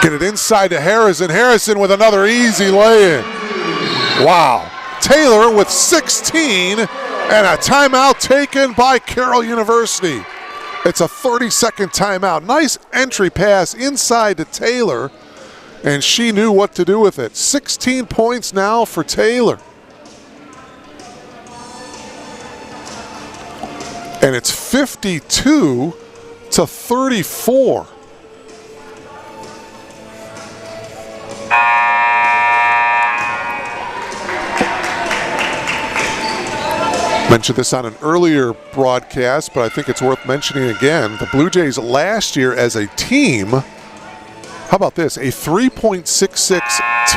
Get it inside to Harrison. Harrison with another easy lay-in. Wow. Taylor with 16 and a timeout taken by Carroll University. It's a 30-second timeout. Nice entry pass inside to Taylor, and she knew what to do with it. 16 points now for Taylor. And it's 52-34. Mentioned this on an earlier broadcast, but I think it's worth mentioning again. The Blue Jays last year as a team, how about this? A 3.66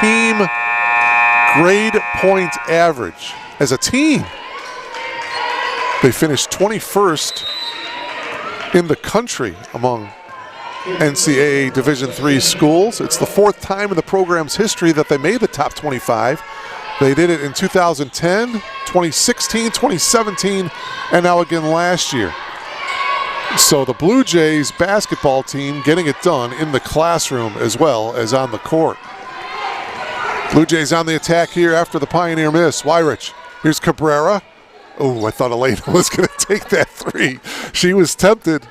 team grade point average as a team. They finished 21st in the country among NCAA Division III schools. It's the 4th time in the program's history that they made the top 25. They did it in 2010, 2016, 2017, and now again last year. So the Blue Jays basketball team getting it done in the classroom as well as on the court. Blue Jays on the attack here after the Pioneer miss. Weirich. Here's Cabrera. Oh, I thought Elena was going to take that 3. She was tempted,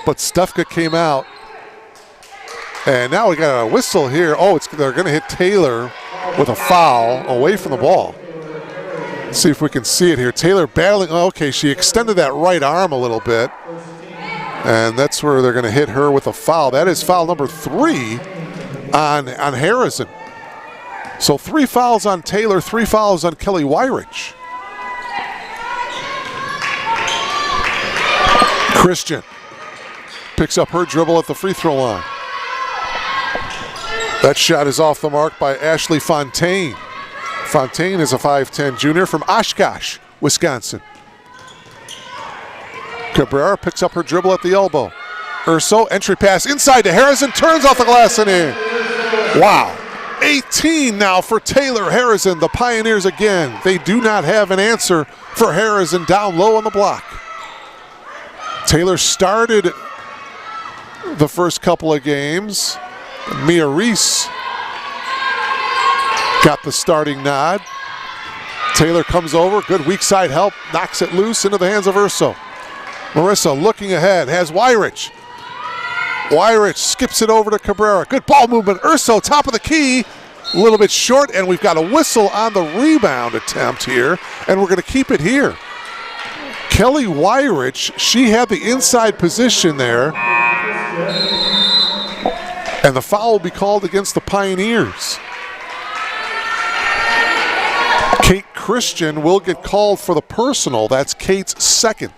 but Stefka came out. And now we got a whistle here. Oh, they're going to hit Taylor with a foul away from the ball. Let's see if we can see it here. Taylor battling. Oh, okay, she extended that right arm a little bit. And that's where they're going to hit her with a foul. That is foul number 3 on Harrison. So 3 fouls on Taylor, 3 fouls on Kelly Weirich. Christian picks up her dribble at the free throw line. That shot is off the mark by Ashley Fontaine. Fontaine is a 5'10 junior from Oshkosh, Wisconsin. Cabrera picks up her dribble at the elbow. Urso, entry pass inside to Harrison, turns off the glass and in. Wow. 18 now for Taylor Harrison. The Pioneers again. They do not have an answer for Harrison down low on the block. Taylor started the first couple of games. Mia Reese got the starting nod. Taylor comes over, good weak side help, knocks it loose into the hands of Urso. Marissa looking ahead, has Weirich. Weirich skips it over to Cabrera. Good ball movement, Urso top of the key. A little bit short, and we've got a whistle on the rebound attempt here, and we're going to keep it here. Kelly Weirich, she had the inside position there. And the foul will be called against the Pioneers. Kate Christian will get called for the personal. That's Kate's second.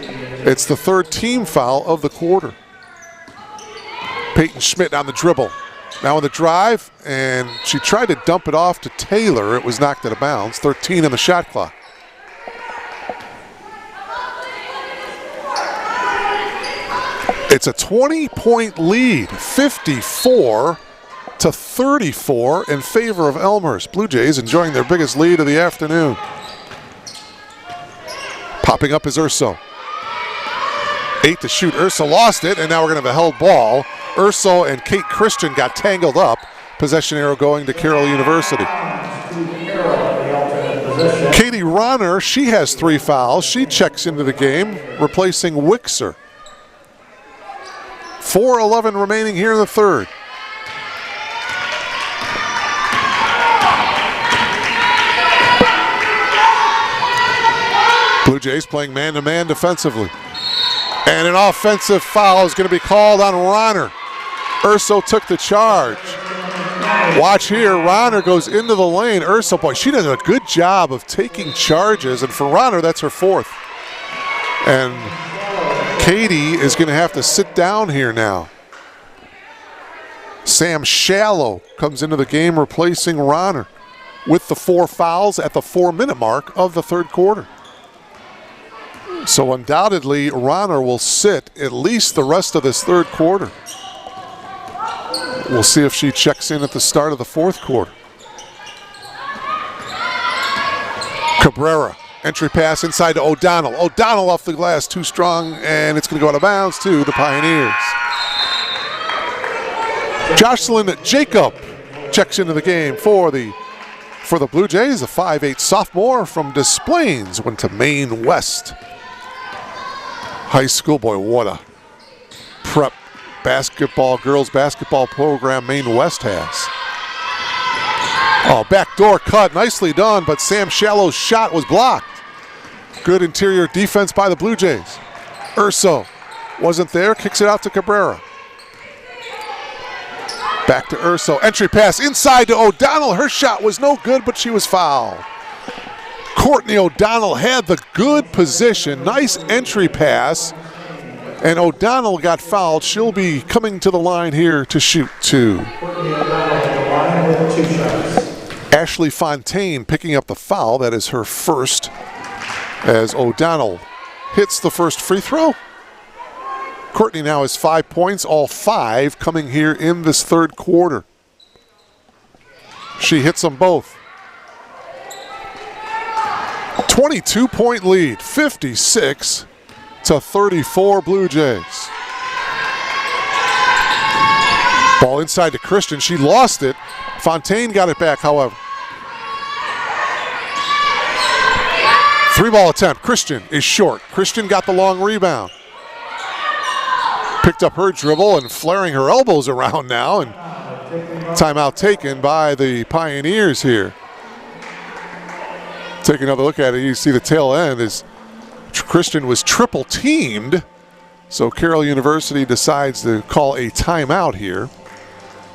It's the 3rd team foul of the quarter. Peyton Schmidt on the dribble. Now on the drive, and she tried to dump it off to Taylor. It was knocked out of bounds. 13 on the shot clock. It's a 20-point lead, 54-34 in favor of Elmhurst. Blue Jays enjoying their biggest lead of the afternoon. Popping up is Urso. 8 to shoot. Urso lost it, and now we're going to have a held ball. Urso and Kate Christian got tangled up. Possession arrow going to Carroll University. Katie Ronner, she has 3 fouls. She checks into the game, replacing Wixer. 4:11 remaining here in the third. Blue Jays playing man-to-man defensively. And an offensive foul is going to be called on Ronner. Urso took the charge. Watch here, Ronner goes into the lane. Urso, boy, she does a good job of taking charges, and for Ronner, that's her 4th. And Katie is going to have to sit down here now. Sam Shallow comes into the game replacing Ronner with the 4 fouls at the 4-minute mark of the third quarter. So undoubtedly, Ronner will sit at least the rest of this third quarter. We'll see if she checks in at the start of the fourth quarter. Cabrera, entry pass inside to O'Donnell. O'Donnell off the glass, too strong, and it's going to go out of bounds to the Pioneers. Jocelyn Jacob checks into the game for the Blue Jays. The 5'8" sophomore from Des Plaines went to Maine West High School. Boy, what a prep basketball, girls basketball program Maine West has. Oh, backdoor cut, nicely done, but Sam Shallow's shot was blocked. Good interior defense by the Blue Jays. Urso wasn't there, kicks it out to Cabrera. Back to Urso, entry pass inside to O'Donnell. Her shot was no good, but she was fouled. Courtney O'Donnell had the good position, nice entry pass, and O'Donnell got fouled. She'll be coming to the line here to shoot 2. Ashley Fontaine picking up the foul. That is her first, as O'Donnell hits the first free throw. Courtney now has 5 points, all 5 coming here in this third quarter. She hits them both. 22-point lead, 56-34 Blue Jays. Ball inside to Christian. She lost it. Fontaine got it back, however. 3-ball attempt. Christian is short. Christian got the long rebound. Picked up her dribble and flaring her elbows around now, and timeout taken by the Pioneers here. Take another look at it. You see the tail end as Christian was triple teamed. So Carroll University decides to call a timeout here.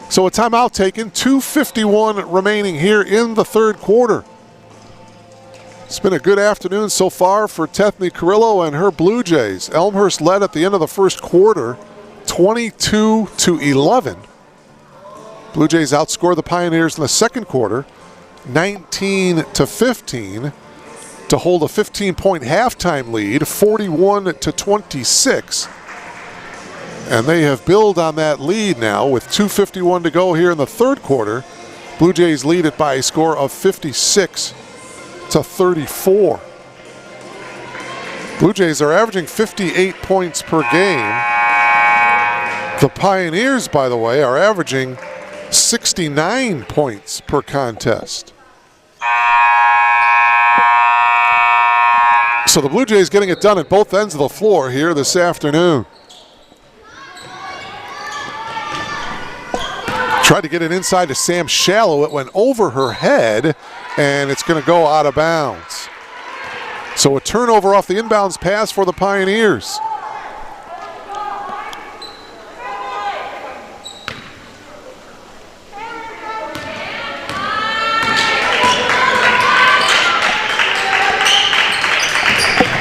So a timeout taken, 2:51 remaining here in the third quarter. It's been a good afternoon so far for Tethny Carrillo and her Blue Jays. Elmhurst led at the end of the first quarter, 22-11. Blue Jays outscored the Pioneers in the second quarter, 19-15, to hold a 15-point halftime lead, 41-26. And they have built on that lead now with 2:51 to go here in the third quarter. Blue Jays lead it by a score of 56-34. Blue Jays are averaging 58 points per game. The Pioneers, by the way, are averaging 69 points per contest. So the Blue Jays getting it done at both ends of the floor here this afternoon. Tried to get it inside to Sam Shallow. It went over her head, and it's going to go out of bounds. So a turnover off the inbounds pass for the Pioneers.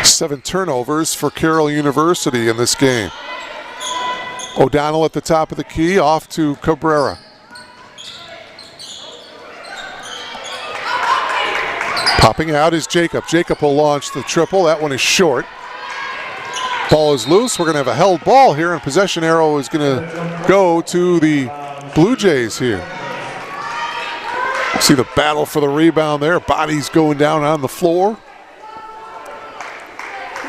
Seven turnovers for Carroll University in this game. O'Donnell at the top of the key, off to Cabrera. Popping out is Jacob. Jacob will launch the triple. That one is short. Ball is loose. We're going to have a held ball here, and possession arrow is going to go to the Blue Jays here. See the battle for the rebound there. Bodies going down on the floor.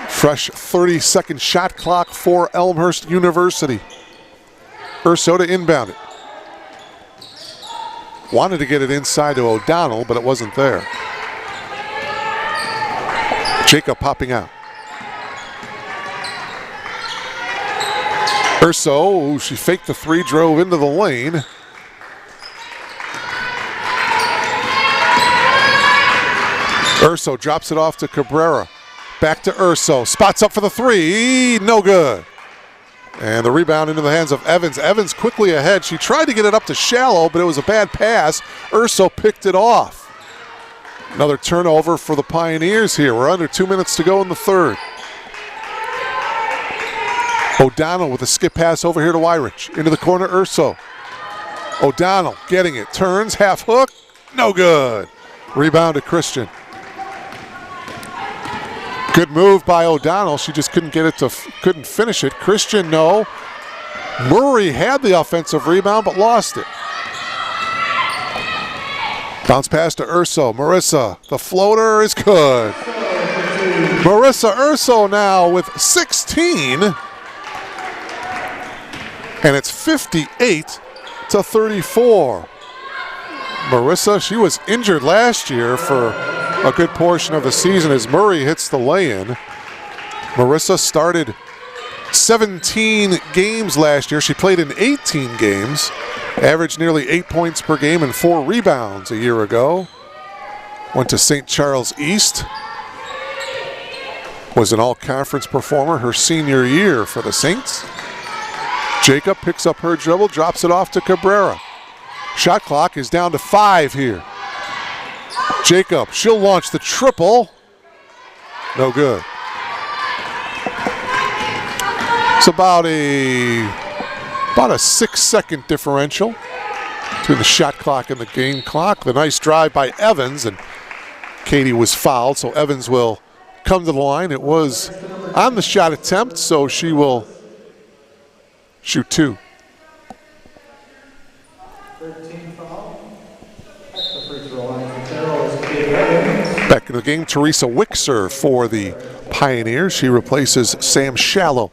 Fresh 30-second shot clock for Elmhurst University. Urso to inbound it. Wanted to get it inside to O'Donnell, but it wasn't there. Jacob popping out. Urso, she faked the three, drove into the lane. Urso drops it off to Cabrera. Back to Urso. Spots up for the three. No good. And the rebound into the hands of Evans. Evans quickly ahead. She tried to get it up to Shallow, but it was a bad pass. Urso picked it off. Another turnover for the Pioneers here. We're under 2 minutes to go in the third. O'Donnell with a skip pass over here to Wyrich. Into the corner, Urso. O'Donnell getting it. Turns, half hook. No good. Rebound to Christian. Good move by O'Donnell. She just couldn't get it to, couldn't finish it. Christian, no. Murray had the offensive rebound, but lost it. Bounce pass to Urso. Marissa, the floater is good. Marissa Urso now with 16. And it's 58-34. Marissa, she was injured last year for a good portion of the season as Murray hits the lay-in. Marissa started 17 games last year. She played in 18 games, averaged nearly 8 points per game and 4 rebounds a year ago. Went to St. Charles East. Was an all-conference performer her senior year for the Saints. Jacob picks up her dribble, drops it off to Cabrera. Shot clock is down to 5 here. Jacob, she'll launch the triple. No good. It's about a 6-second differential between the shot clock and the game clock. The nice drive by Evans, and Katie was fouled, so Evans will come to the line. It was on the shot attempt, so she will shoot 2. Back in the game, Teresa Wixer for the Pioneers. She replaces Sam Shallow.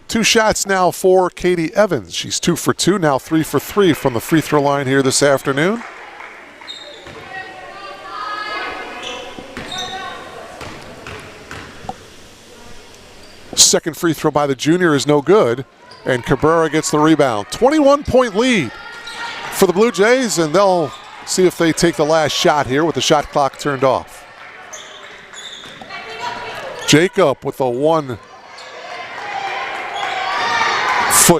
2 shots now for Katie Evans. She's 2 for 2, now 3 for 3 from the free throw line here this afternoon. Second free throw by the junior is no good, and Cabrera gets the rebound. 21-point lead for the Blue Jays, and they'll see if they take the last shot here with the shot clock turned off. Jacob with a 1-foot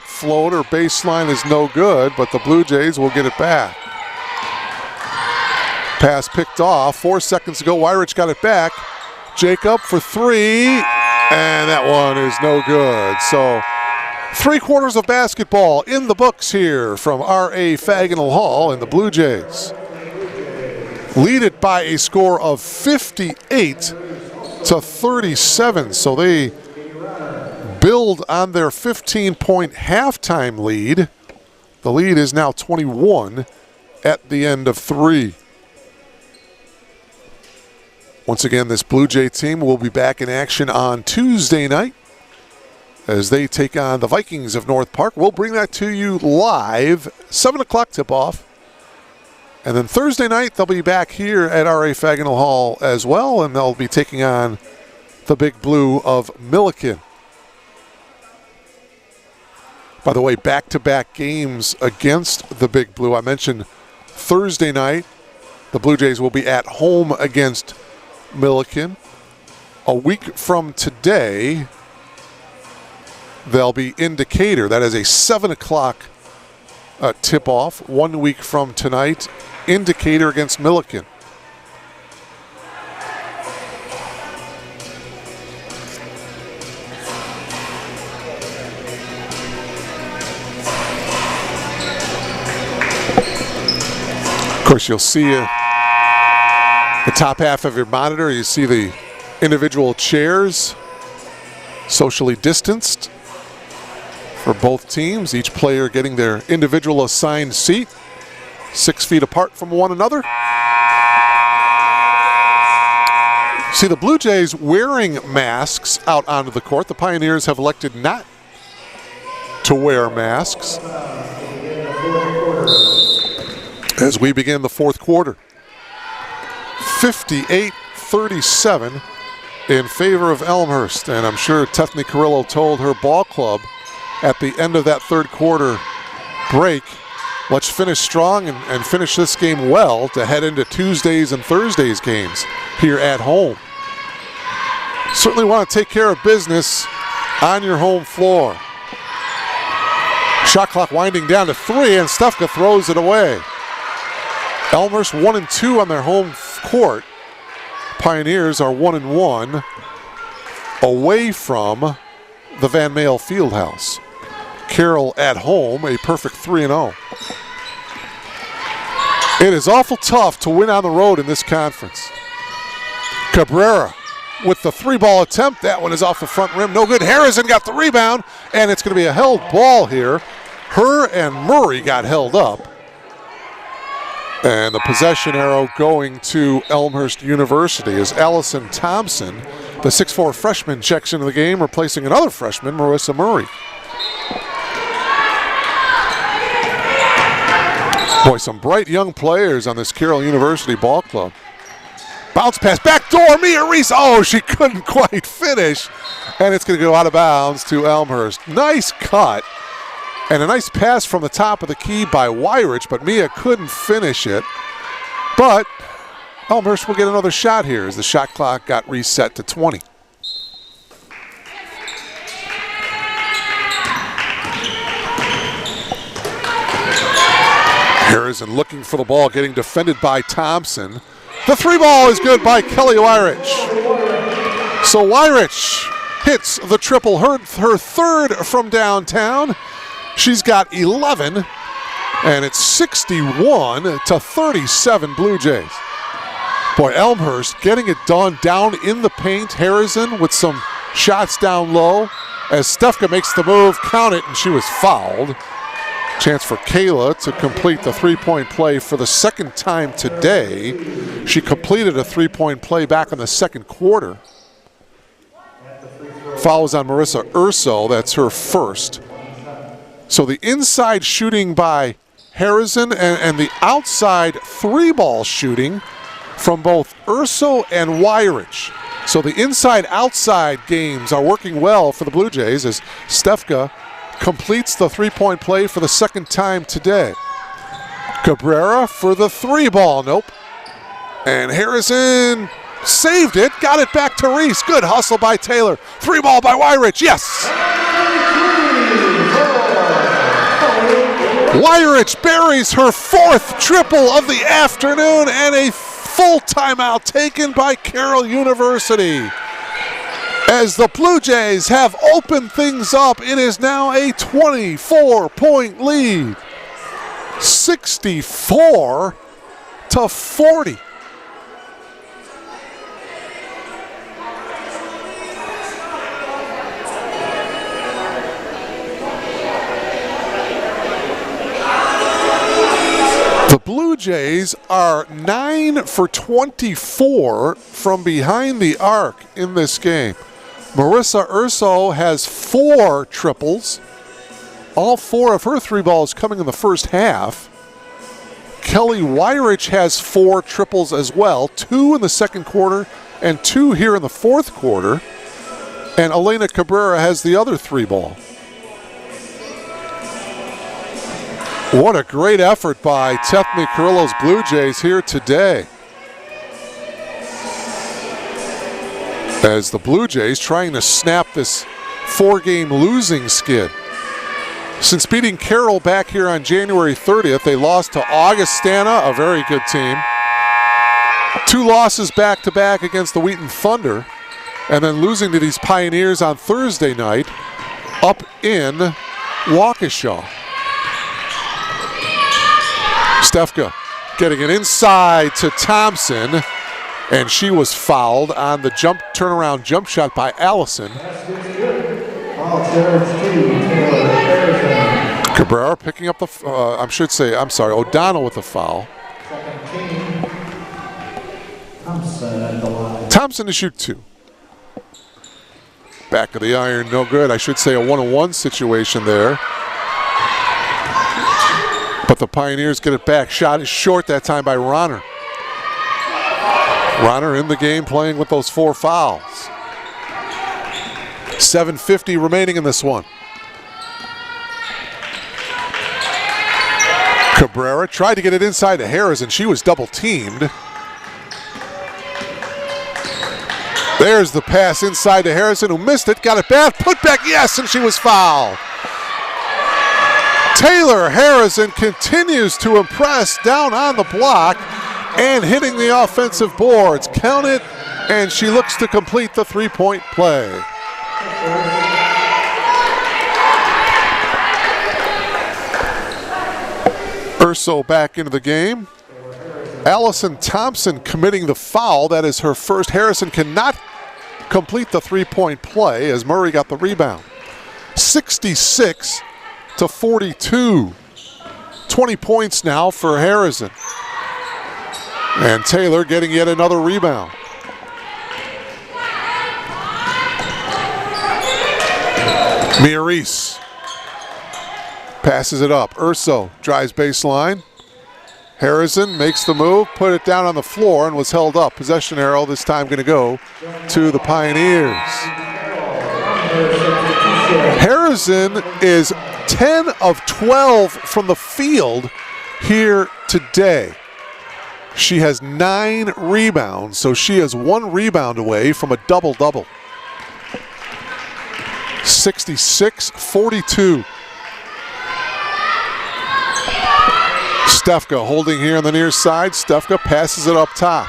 floater. Baseline is no good, but the Blue Jays will get it back. Pass picked off. 4 seconds to go. Wyrich got it back. Jacob for 3, and that one is no good. So 3/4 of basketball in the books here from R.A. Faginal Hall, and the Blue Jays lead it by a score of 58-37. So they build on their 15-point halftime lead. The lead is now 21 at the end of 3. Once again, this Blue Jay team will be back in action on Tuesday night as they take on the Vikings of North Park. We'll bring that to you live, 7 o'clock tip-off. And then Thursday night, they'll be back here at R.A. Faginal Hall as well, and they'll be taking on the Big Blue of Milliken. By the way, back-to-back games against the Big Blue. I mentioned Thursday night, the Blue Jays will be at home against Milliken. A week from today, they'll be in Decatur. That is a 7 o'clock tip-off. 1 week from tonight, in Decatur against Milliken. Of course, you'll see the top half of your monitor. You see the individual chairs socially distanced for both teams, each player getting their individual assigned seat, 6 feet apart from one another. See the Blue Jays wearing masks out onto the court. The Pioneers have elected not to wear masks as we begin the fourth quarter. 58-37 in favor of Elmhurst, and I'm sure Tethany Carrillo told her ball club at the end of that third quarter break, let's finish strong and finish this game well to head into Tuesdays and Thursdays games here at home. Certainly want to take care of business on your home floor. Shot clock winding down to 3, and Stefka throws it away. Elmhurst 1-2 on their home court. Pioneers are 1-1 away from the Van Male Fieldhouse. Carroll at home, a perfect 3-0. It is awful tough to win on the road in this conference. Cabrera with the 3-ball attempt. That one is off the front rim. No good. Harrison got the rebound, and it's going to be a held ball here. Her and Murray got held up. And the possession arrow going to Elmhurst University as Allison Thompson, the 6'4 freshman, checks into the game, replacing another freshman, Marissa Murray. Boy, some bright young players on this Carroll University ball club. Bounce pass, back door, Mia Reese. Oh, she couldn't quite finish. And it's going to go out of bounds to Elmhurst. Nice cut. And a nice pass from the top of the key by Weirich, but Mia couldn't finish it. But Elmhurst will get another shot here as the shot clock got reset to 20. Harrison looking for the ball, getting defended by Thompson. The 3-ball is good by Kelly Weirich. So Weirich hits the triple, her third from downtown. She's got 11, and it's 61-37 Blue Jays. Boy, Elmhurst getting it done down in the paint. Harrison with some shots down low as Stefka makes the move, count it, and she was fouled. Chance for Kayla to complete the three-point play for the second time today. She completed a three-point play back in the second quarter. Foul was on Marissa Urso, that's her first. So the inside shooting by Harrison and the outside 3-ball shooting from both Urso and Weirich. So the inside-outside games are working well for the Blue Jays as Stefka completes the three-point play for the second time today. Cabrera for the 3-ball, nope. And Harrison saved it, got it back to Reese. Good hustle by Taylor. 3-ball by Weirich, yes! Weirich buries her 4th triple of the afternoon, and a full timeout taken by Carroll University. As the Blue Jays have opened things up, it is now a 24-point lead. 64-40. The Blue Jays are 9 for 24 from behind the arc in this game. Marissa Urso has 4 triples. All 4 of her 3-balls coming in the first half. Kelly Weirich has 4 triples as well, 2 in the second quarter and 2 here in the fourth quarter. And Elena Cabrera has the other 3-ball. What a great effort by Tethany Carrillo's Blue Jays here today. As the Blue Jays trying to snap this 4-game losing skid. Since beating Carroll back here on January 30th, they lost to Augustana, a very good team. 2 losses back-to-back against the Wheaton Thunder, and then losing to these Pioneers on Thursday night up in Waukesha. Stefka getting it inside to Thompson, and she was fouled on the turnaround jump shot by Allison. Cabrera picking up the, O'Donnell with the foul. Thompson to shoot 2. Back of the iron, no good. I should say a 1-on-1 situation there. But the Pioneers get it back. Shot is short that time by Ronner. Ronner in the game playing with those 4 fouls. 7:50 remaining in this one. Cabrera tried to get it inside to Harris, and she was double teamed. There's the pass inside to Harrison, who missed it, got it back, put back, yes, and she was fouled. Taylor Harrison continues to impress down on the block and hitting the offensive boards. Count it, and she looks to complete the 3-point play. Urso back into the game. Allison Thompson committing the foul. That is her first. Harrison cannot complete the 3-point play as Murray got the rebound. 66-42. 20 points now for Harrison. And Taylor getting yet another rebound. Mia Reese passes it up. Urso drives baseline. Harrison makes the move, put it down on the floor, and was held up. Possession arrow this time going to go to the Pioneers. Harrison is 10 of 12 from the field here today. She has 9 rebounds, so she is 1 rebound away from a double-double. 66-42. Stefka holding here on the near side. Stefka passes it up top.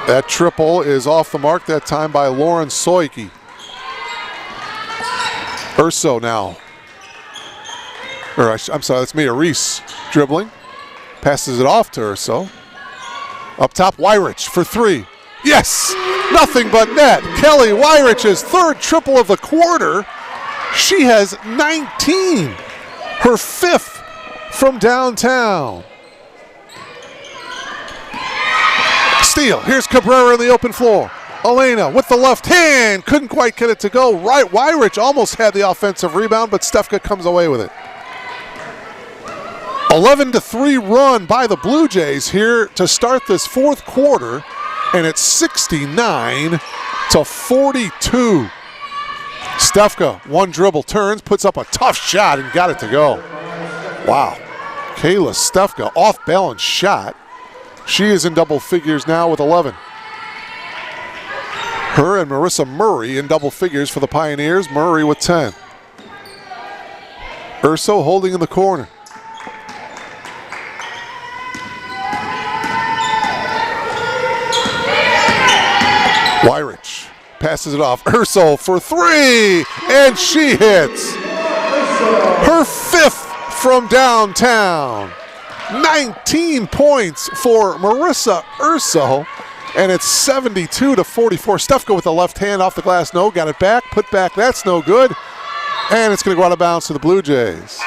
That triple is off the mark that time by Lauren Soike. Urso now. I'm sorry, that's Mia Reese dribbling. Passes it off to Urso. Up top, Weirich for 3. Yes! Nothing but net. Kelly Weirich's 3rd triple of the quarter. She has 19. Her 5th from downtown. Steal. Here's Cabrera in the open floor. Elena with the left hand. Couldn't quite get it to go. Right. Weirich almost had the offensive rebound, but Stefka comes away with it. 11-3 run by the Blue Jays here to start this 4th quarter, and it's 69-42. Stefka, 1 dribble, turns, puts up a tough shot and got it to go. Wow. Kayla Stefka, off-balance shot. She is in double figures now with 11. Her and Marissa Murray in double figures for the Pioneers. Murray with 10. Urso holding in the corner. Weirich passes it off. Urso for 3, and she hits. Her 5th from downtown. 19 points for Marissa Urso, and it's 72-44. Stefka with the left hand off the glass. No, got it back, put back, that's no good. And it's going to go out of bounds to the Blue Jays.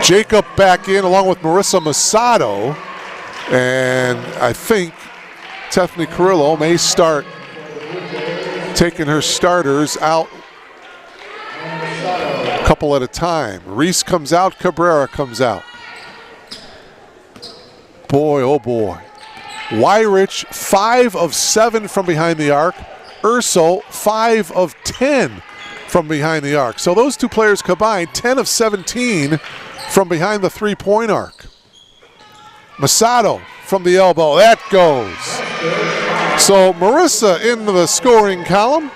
Jacob back in along with Marissa Masato, and I think Tiffany Carrillo may start taking her starters out a couple at a time. Reese comes out, Cabrera comes out. Boy, oh boy. Weirich, 5 of 7 from behind the arc. Urso, 5 of 10 from behind the arc. So those 2 players combined, 10 of 17 from behind the 3-point arc. Masato from the elbow, that goes. So Marissa in the scoring column,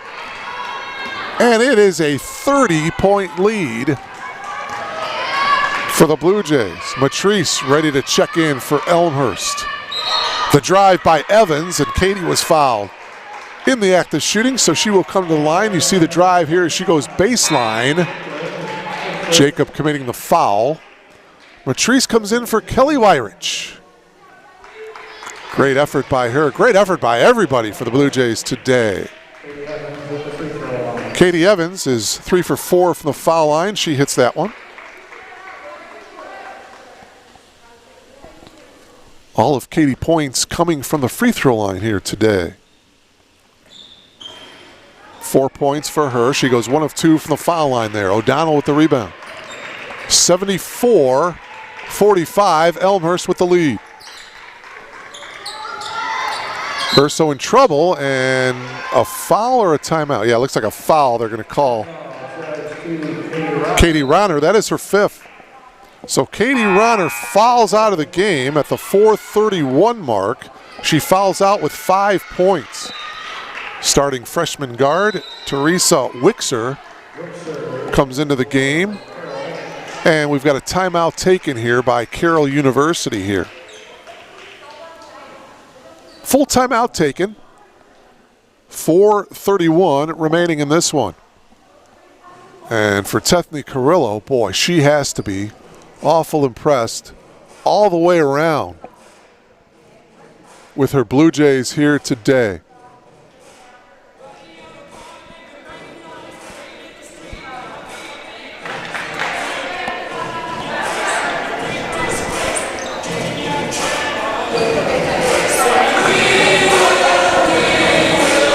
and it is a 30-point lead for the Blue Jays. Matrice ready to check in for Elmhurst. The drive by Evans, and Katie was fouled in the act of shooting, so she will come to the line. You see the drive here as she goes baseline. Jacob committing the foul. Matrice comes in for Kelly Weirich. Great effort by her. Great effort by everybody for the Blue Jays today. Katie Evans is 3 for 4 from the foul line. She hits that one. All of Katie points coming from the free throw line here today. 4 points for her. She goes 1 of 2 from the foul line there. O'Donnell with the rebound. 74-45, Elmhurst with the lead. Urso in trouble, and a foul or a timeout? Yeah, it looks like a foul they're going to call. Katie Ronner, that is her 5th. So Katie Ronner fouls out of the game at the 4:31 mark. She fouls out with 5 points. Starting freshman guard, Teresa Wixer, comes into the game. And we've got a timeout taken here by Carroll University here. Full timeout taken. 4:31 remaining in this one. And for Tethny Carrillo, boy, she has to be awful impressed all the way around with her Blue Jays here today.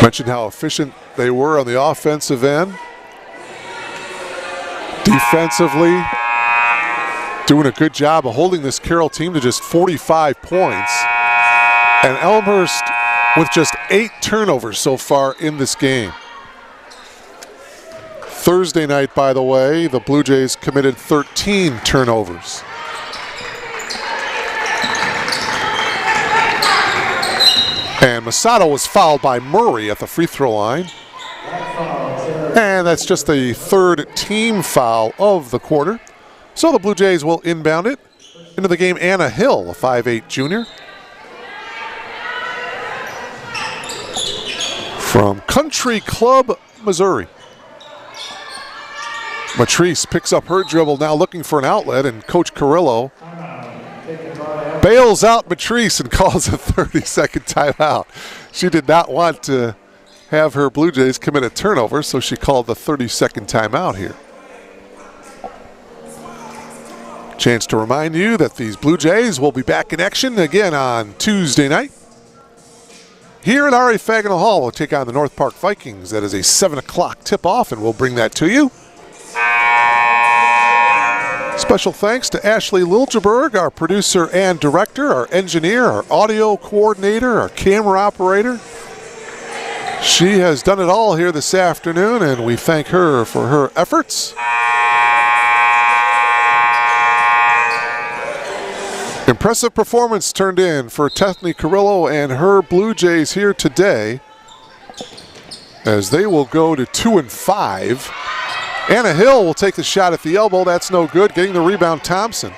Mentioned how efficient they were on the offensive end. Defensively, doing a good job of holding this Carroll team to just 45 points. And Elmhurst with just 8 turnovers so far in this game. Thursday night, by the way, the Blue Jays committed 13 turnovers. And Masato was fouled by Murray at the free throw line. And that's just the 3rd team foul of the quarter. So the Blue Jays will inbound it. Into the game, Anna Hill, a 5'8" junior. From Country Club, Missouri. Matrice picks up her dribble, now looking for an outlet, and Coach Carrillo bails out Matrice and calls a 30-second timeout. She did not want to have her Blue Jays commit a turnover, so she called the 30-second timeout here. Chance to remind you that these Blue Jays will be back in action again on Tuesday night. Here at R.A. Fagnall Hall, we'll take on the North Park Vikings. That is a 7 o'clock tip-off, and we'll bring that to you. Special thanks to Ashley Liljeberg, our producer and director, our engineer, our audio coordinator, our camera operator. She has done it all here this afternoon, and we thank her for her efforts. Impressive performance turned in for Tethny Carrillo and her Blue Jays here today, as they will go to 2-5. Anna Hill will take the shot at the elbow. That's no good. Getting the rebound, Thompson.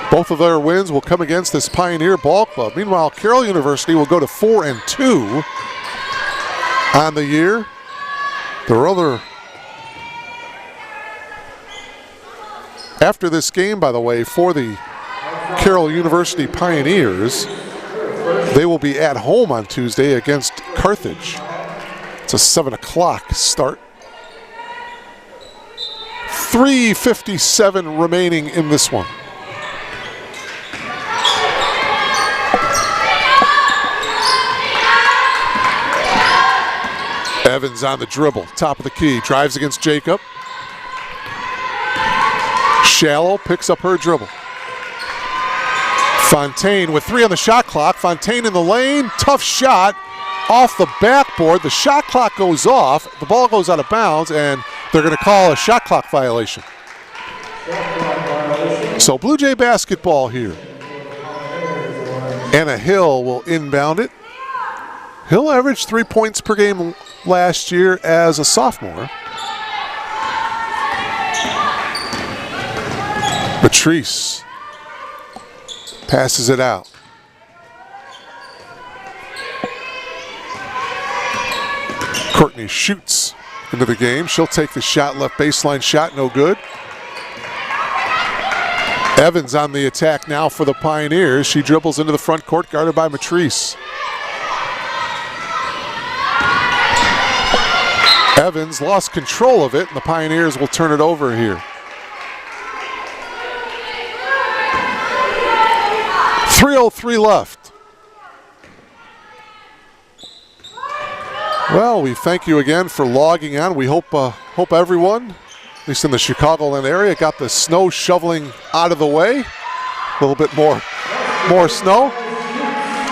Both of their wins will come against this Pioneer Ball Club. Meanwhile, Carroll University will go to 4-2 on the year. After this game, by the way, for the Carroll University Pioneers, they will be at home on Tuesday against Carthage. It's a 7 o'clock start. 3:57 remaining in this one. Evans on the dribble, top of the key, drives against Jacob. Shallow picks up her dribble. Fontaine with 3 on the shot clock. Fontaine in the lane, tough shot off the backboard. The shot clock goes off, the ball goes out of bounds, and they're going to call a shot clock violation. So Blue Jay basketball here. Anna Hill will inbound it. Hill averaged 3 points per game last year as a sophomore. Patrice passes it out. Courtney shoots into the game. She'll take the shot, left baseline shot, no good. Evans on the attack now for the Pioneers. She dribbles into the front court, guarded by Matrice. Evans lost control of it, and the Pioneers will turn it over here. 3:03 left. Well, we thank you again for logging on. We hope everyone, at least in the Chicagoland area, got the snow shoveling out of the way. A little bit more snow.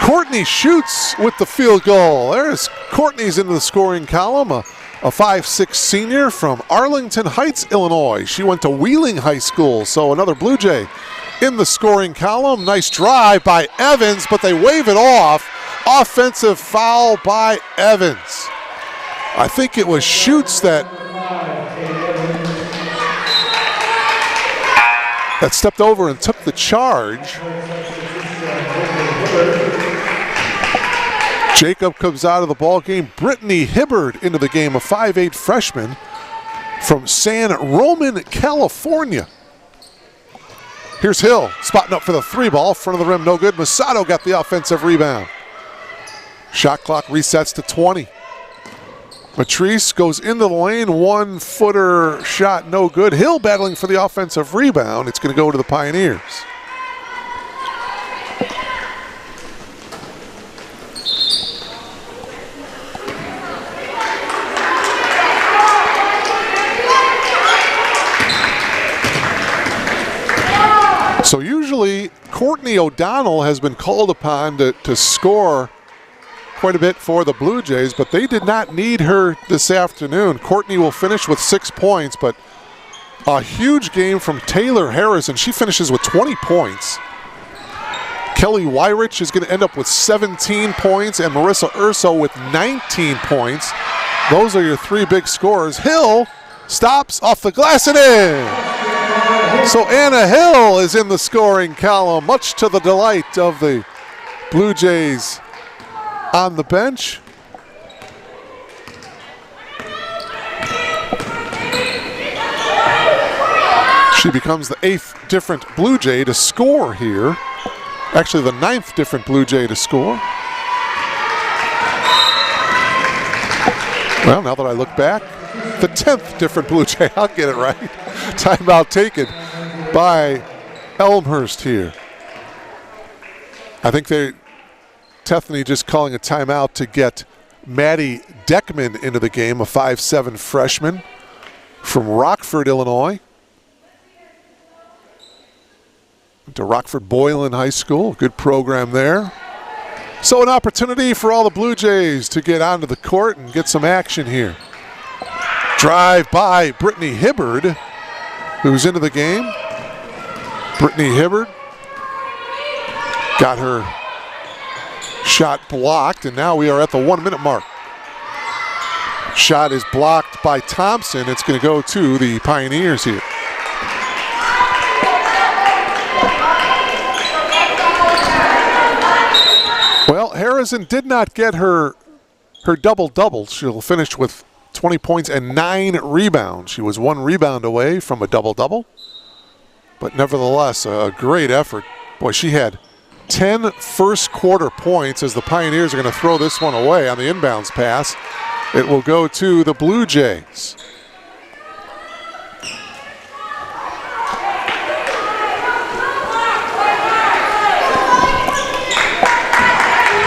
Courtney shoots with the field goal. There's Courtney's into the scoring column. A 5'6" senior from Arlington Heights, Illinois. She went to Wheeling High School, so another Blue Jay in the scoring column. Nice drive by Evans, but they wave it off. Offensive foul by Evans. I think it was Schutz that stepped over and took the charge. Jacob comes out of the ball game. Brittany Hibbard into the game, a 5'8" freshman from San Roman, California. Here's Hill spotting up for the 3 ball. Front of the rim, no good. Masato got the offensive rebound. Shot clock resets to 20. Matrice goes into the lane, 1-footer shot, no good. Hill battling for the offensive rebound. It's going to go to the Pioneers. So usually Courtney O'Donnell has been called upon to score quite a bit for the Blue Jays, but they did not need her this afternoon. Courtney will finish with 6 points, but a huge game from Taylor Harrison. She finishes with 20 points. Kelly Wyrich is going to end up with 17 points, and Marissa Urso with 19 points. Those are your 3 big scorers. Hill stops off the glass and in. So Anna Hill is in the scoring column, much to the delight of the Blue Jays on the bench. She becomes the 8th different Blue Jay to score here. Actually, the 9th different Blue Jay to score. Well, now that I look back, the 10th different Blue Jay. I'll get it right. Timeout taken by Elmhurst here. I think Tethany just calling a timeout to get Maddie Deckman into the game, a 5'7" freshman from Rockford, Illinois. Went to Rockford Boylan High School, good program there. So an opportunity for all the Blue Jays to get onto the court and get some action here. Drive by Brittany Hibbard, who's into the game. Brittany Hibbard got her shot blocked, and now we are at the 1-minute mark. Shot is blocked by Thompson. It's going to go to the Pioneers here. Well, Harrison did not get her double-double. She'll finish with 20 points and 9 rebounds. She was 1 rebound away from a double-double. But nevertheless, a great effort. Boy, she had 10 first-quarter points as the Pioneers are going to throw this one away on the inbounds pass. It will go to the Blue Jays.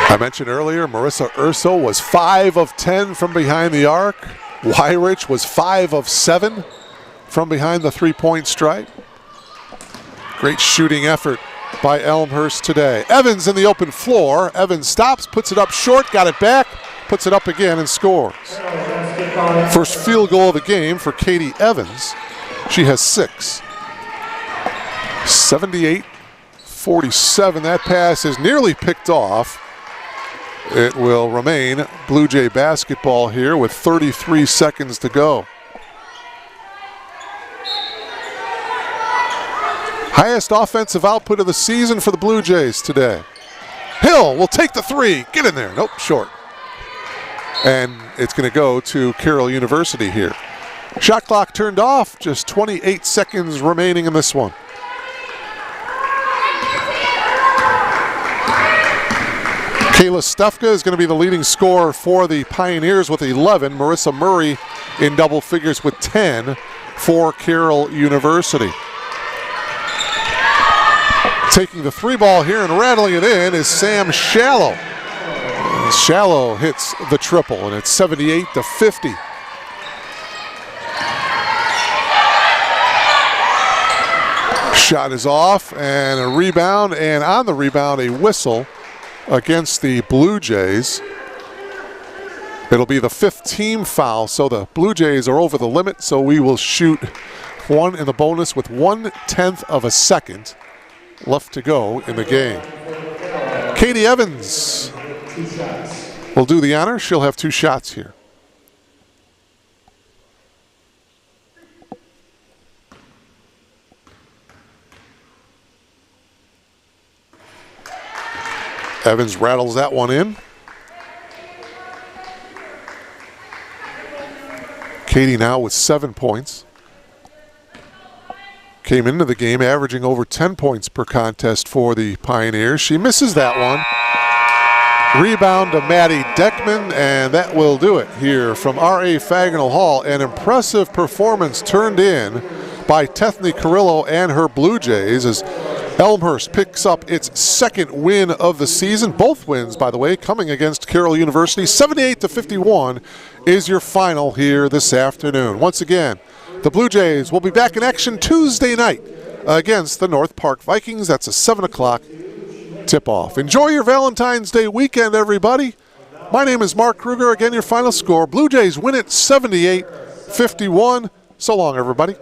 I mentioned earlier, Marissa Urso was 5 of 10 from behind the arc. Wyrich was 5 of 7 from behind the 3-point stripe. Great shooting effort by Elmhurst today. Evans in the open floor. Evans stops, puts it up short, got it back, puts it up again and scores. First field goal of the game for Katie Evans. She has 6. 78-47. That pass is nearly picked off. It will remain Blue Jay basketball here with 33 seconds to go. Highest offensive output of the season for the Blue Jays today. Hill will take the 3. Get in there. Nope, short. And it's going to go to Carroll University here. Shot clock turned off. Just 28 seconds remaining in this one. Kayla Stefka is going to be the leading scorer for the Pioneers with 11. Marissa Murray in double figures with 10 for Carroll University. Taking the 3-ball here and rattling it in is Sam Shallow. And Shallow hits the triple, and it's 78-50. Shot is off, and a rebound, and on the rebound, a whistle against the Blue Jays. It'll be the 5th team foul, so the Blue Jays are over the limit, so we will shoot one in the bonus with 1/10 of a second left to go in the game. Katie Evans will do the honor. She'll have 2 shots here. Evans rattles that one in. Katie now with 7 points. Came into the game averaging over 10 points per contest for the Pioneers. She misses that one. Rebound to Maddie Deckman, and that will do it here from R.A. Fagnall Hall. An impressive performance turned in by Tethany Carrillo and her Blue Jays as Elmhurst picks up its 2nd win of the season. Both wins, by the way, coming against Carroll University. 78-51 is your final here this afternoon. Once again, the Blue Jays will be back in action Tuesday night against the North Park Vikings. That's a 7 o'clock tip-off. Enjoy your Valentine's Day weekend, everybody. My name is Mark Kruger. Again, your final score. Blue Jays win it 78-51. So long, everybody.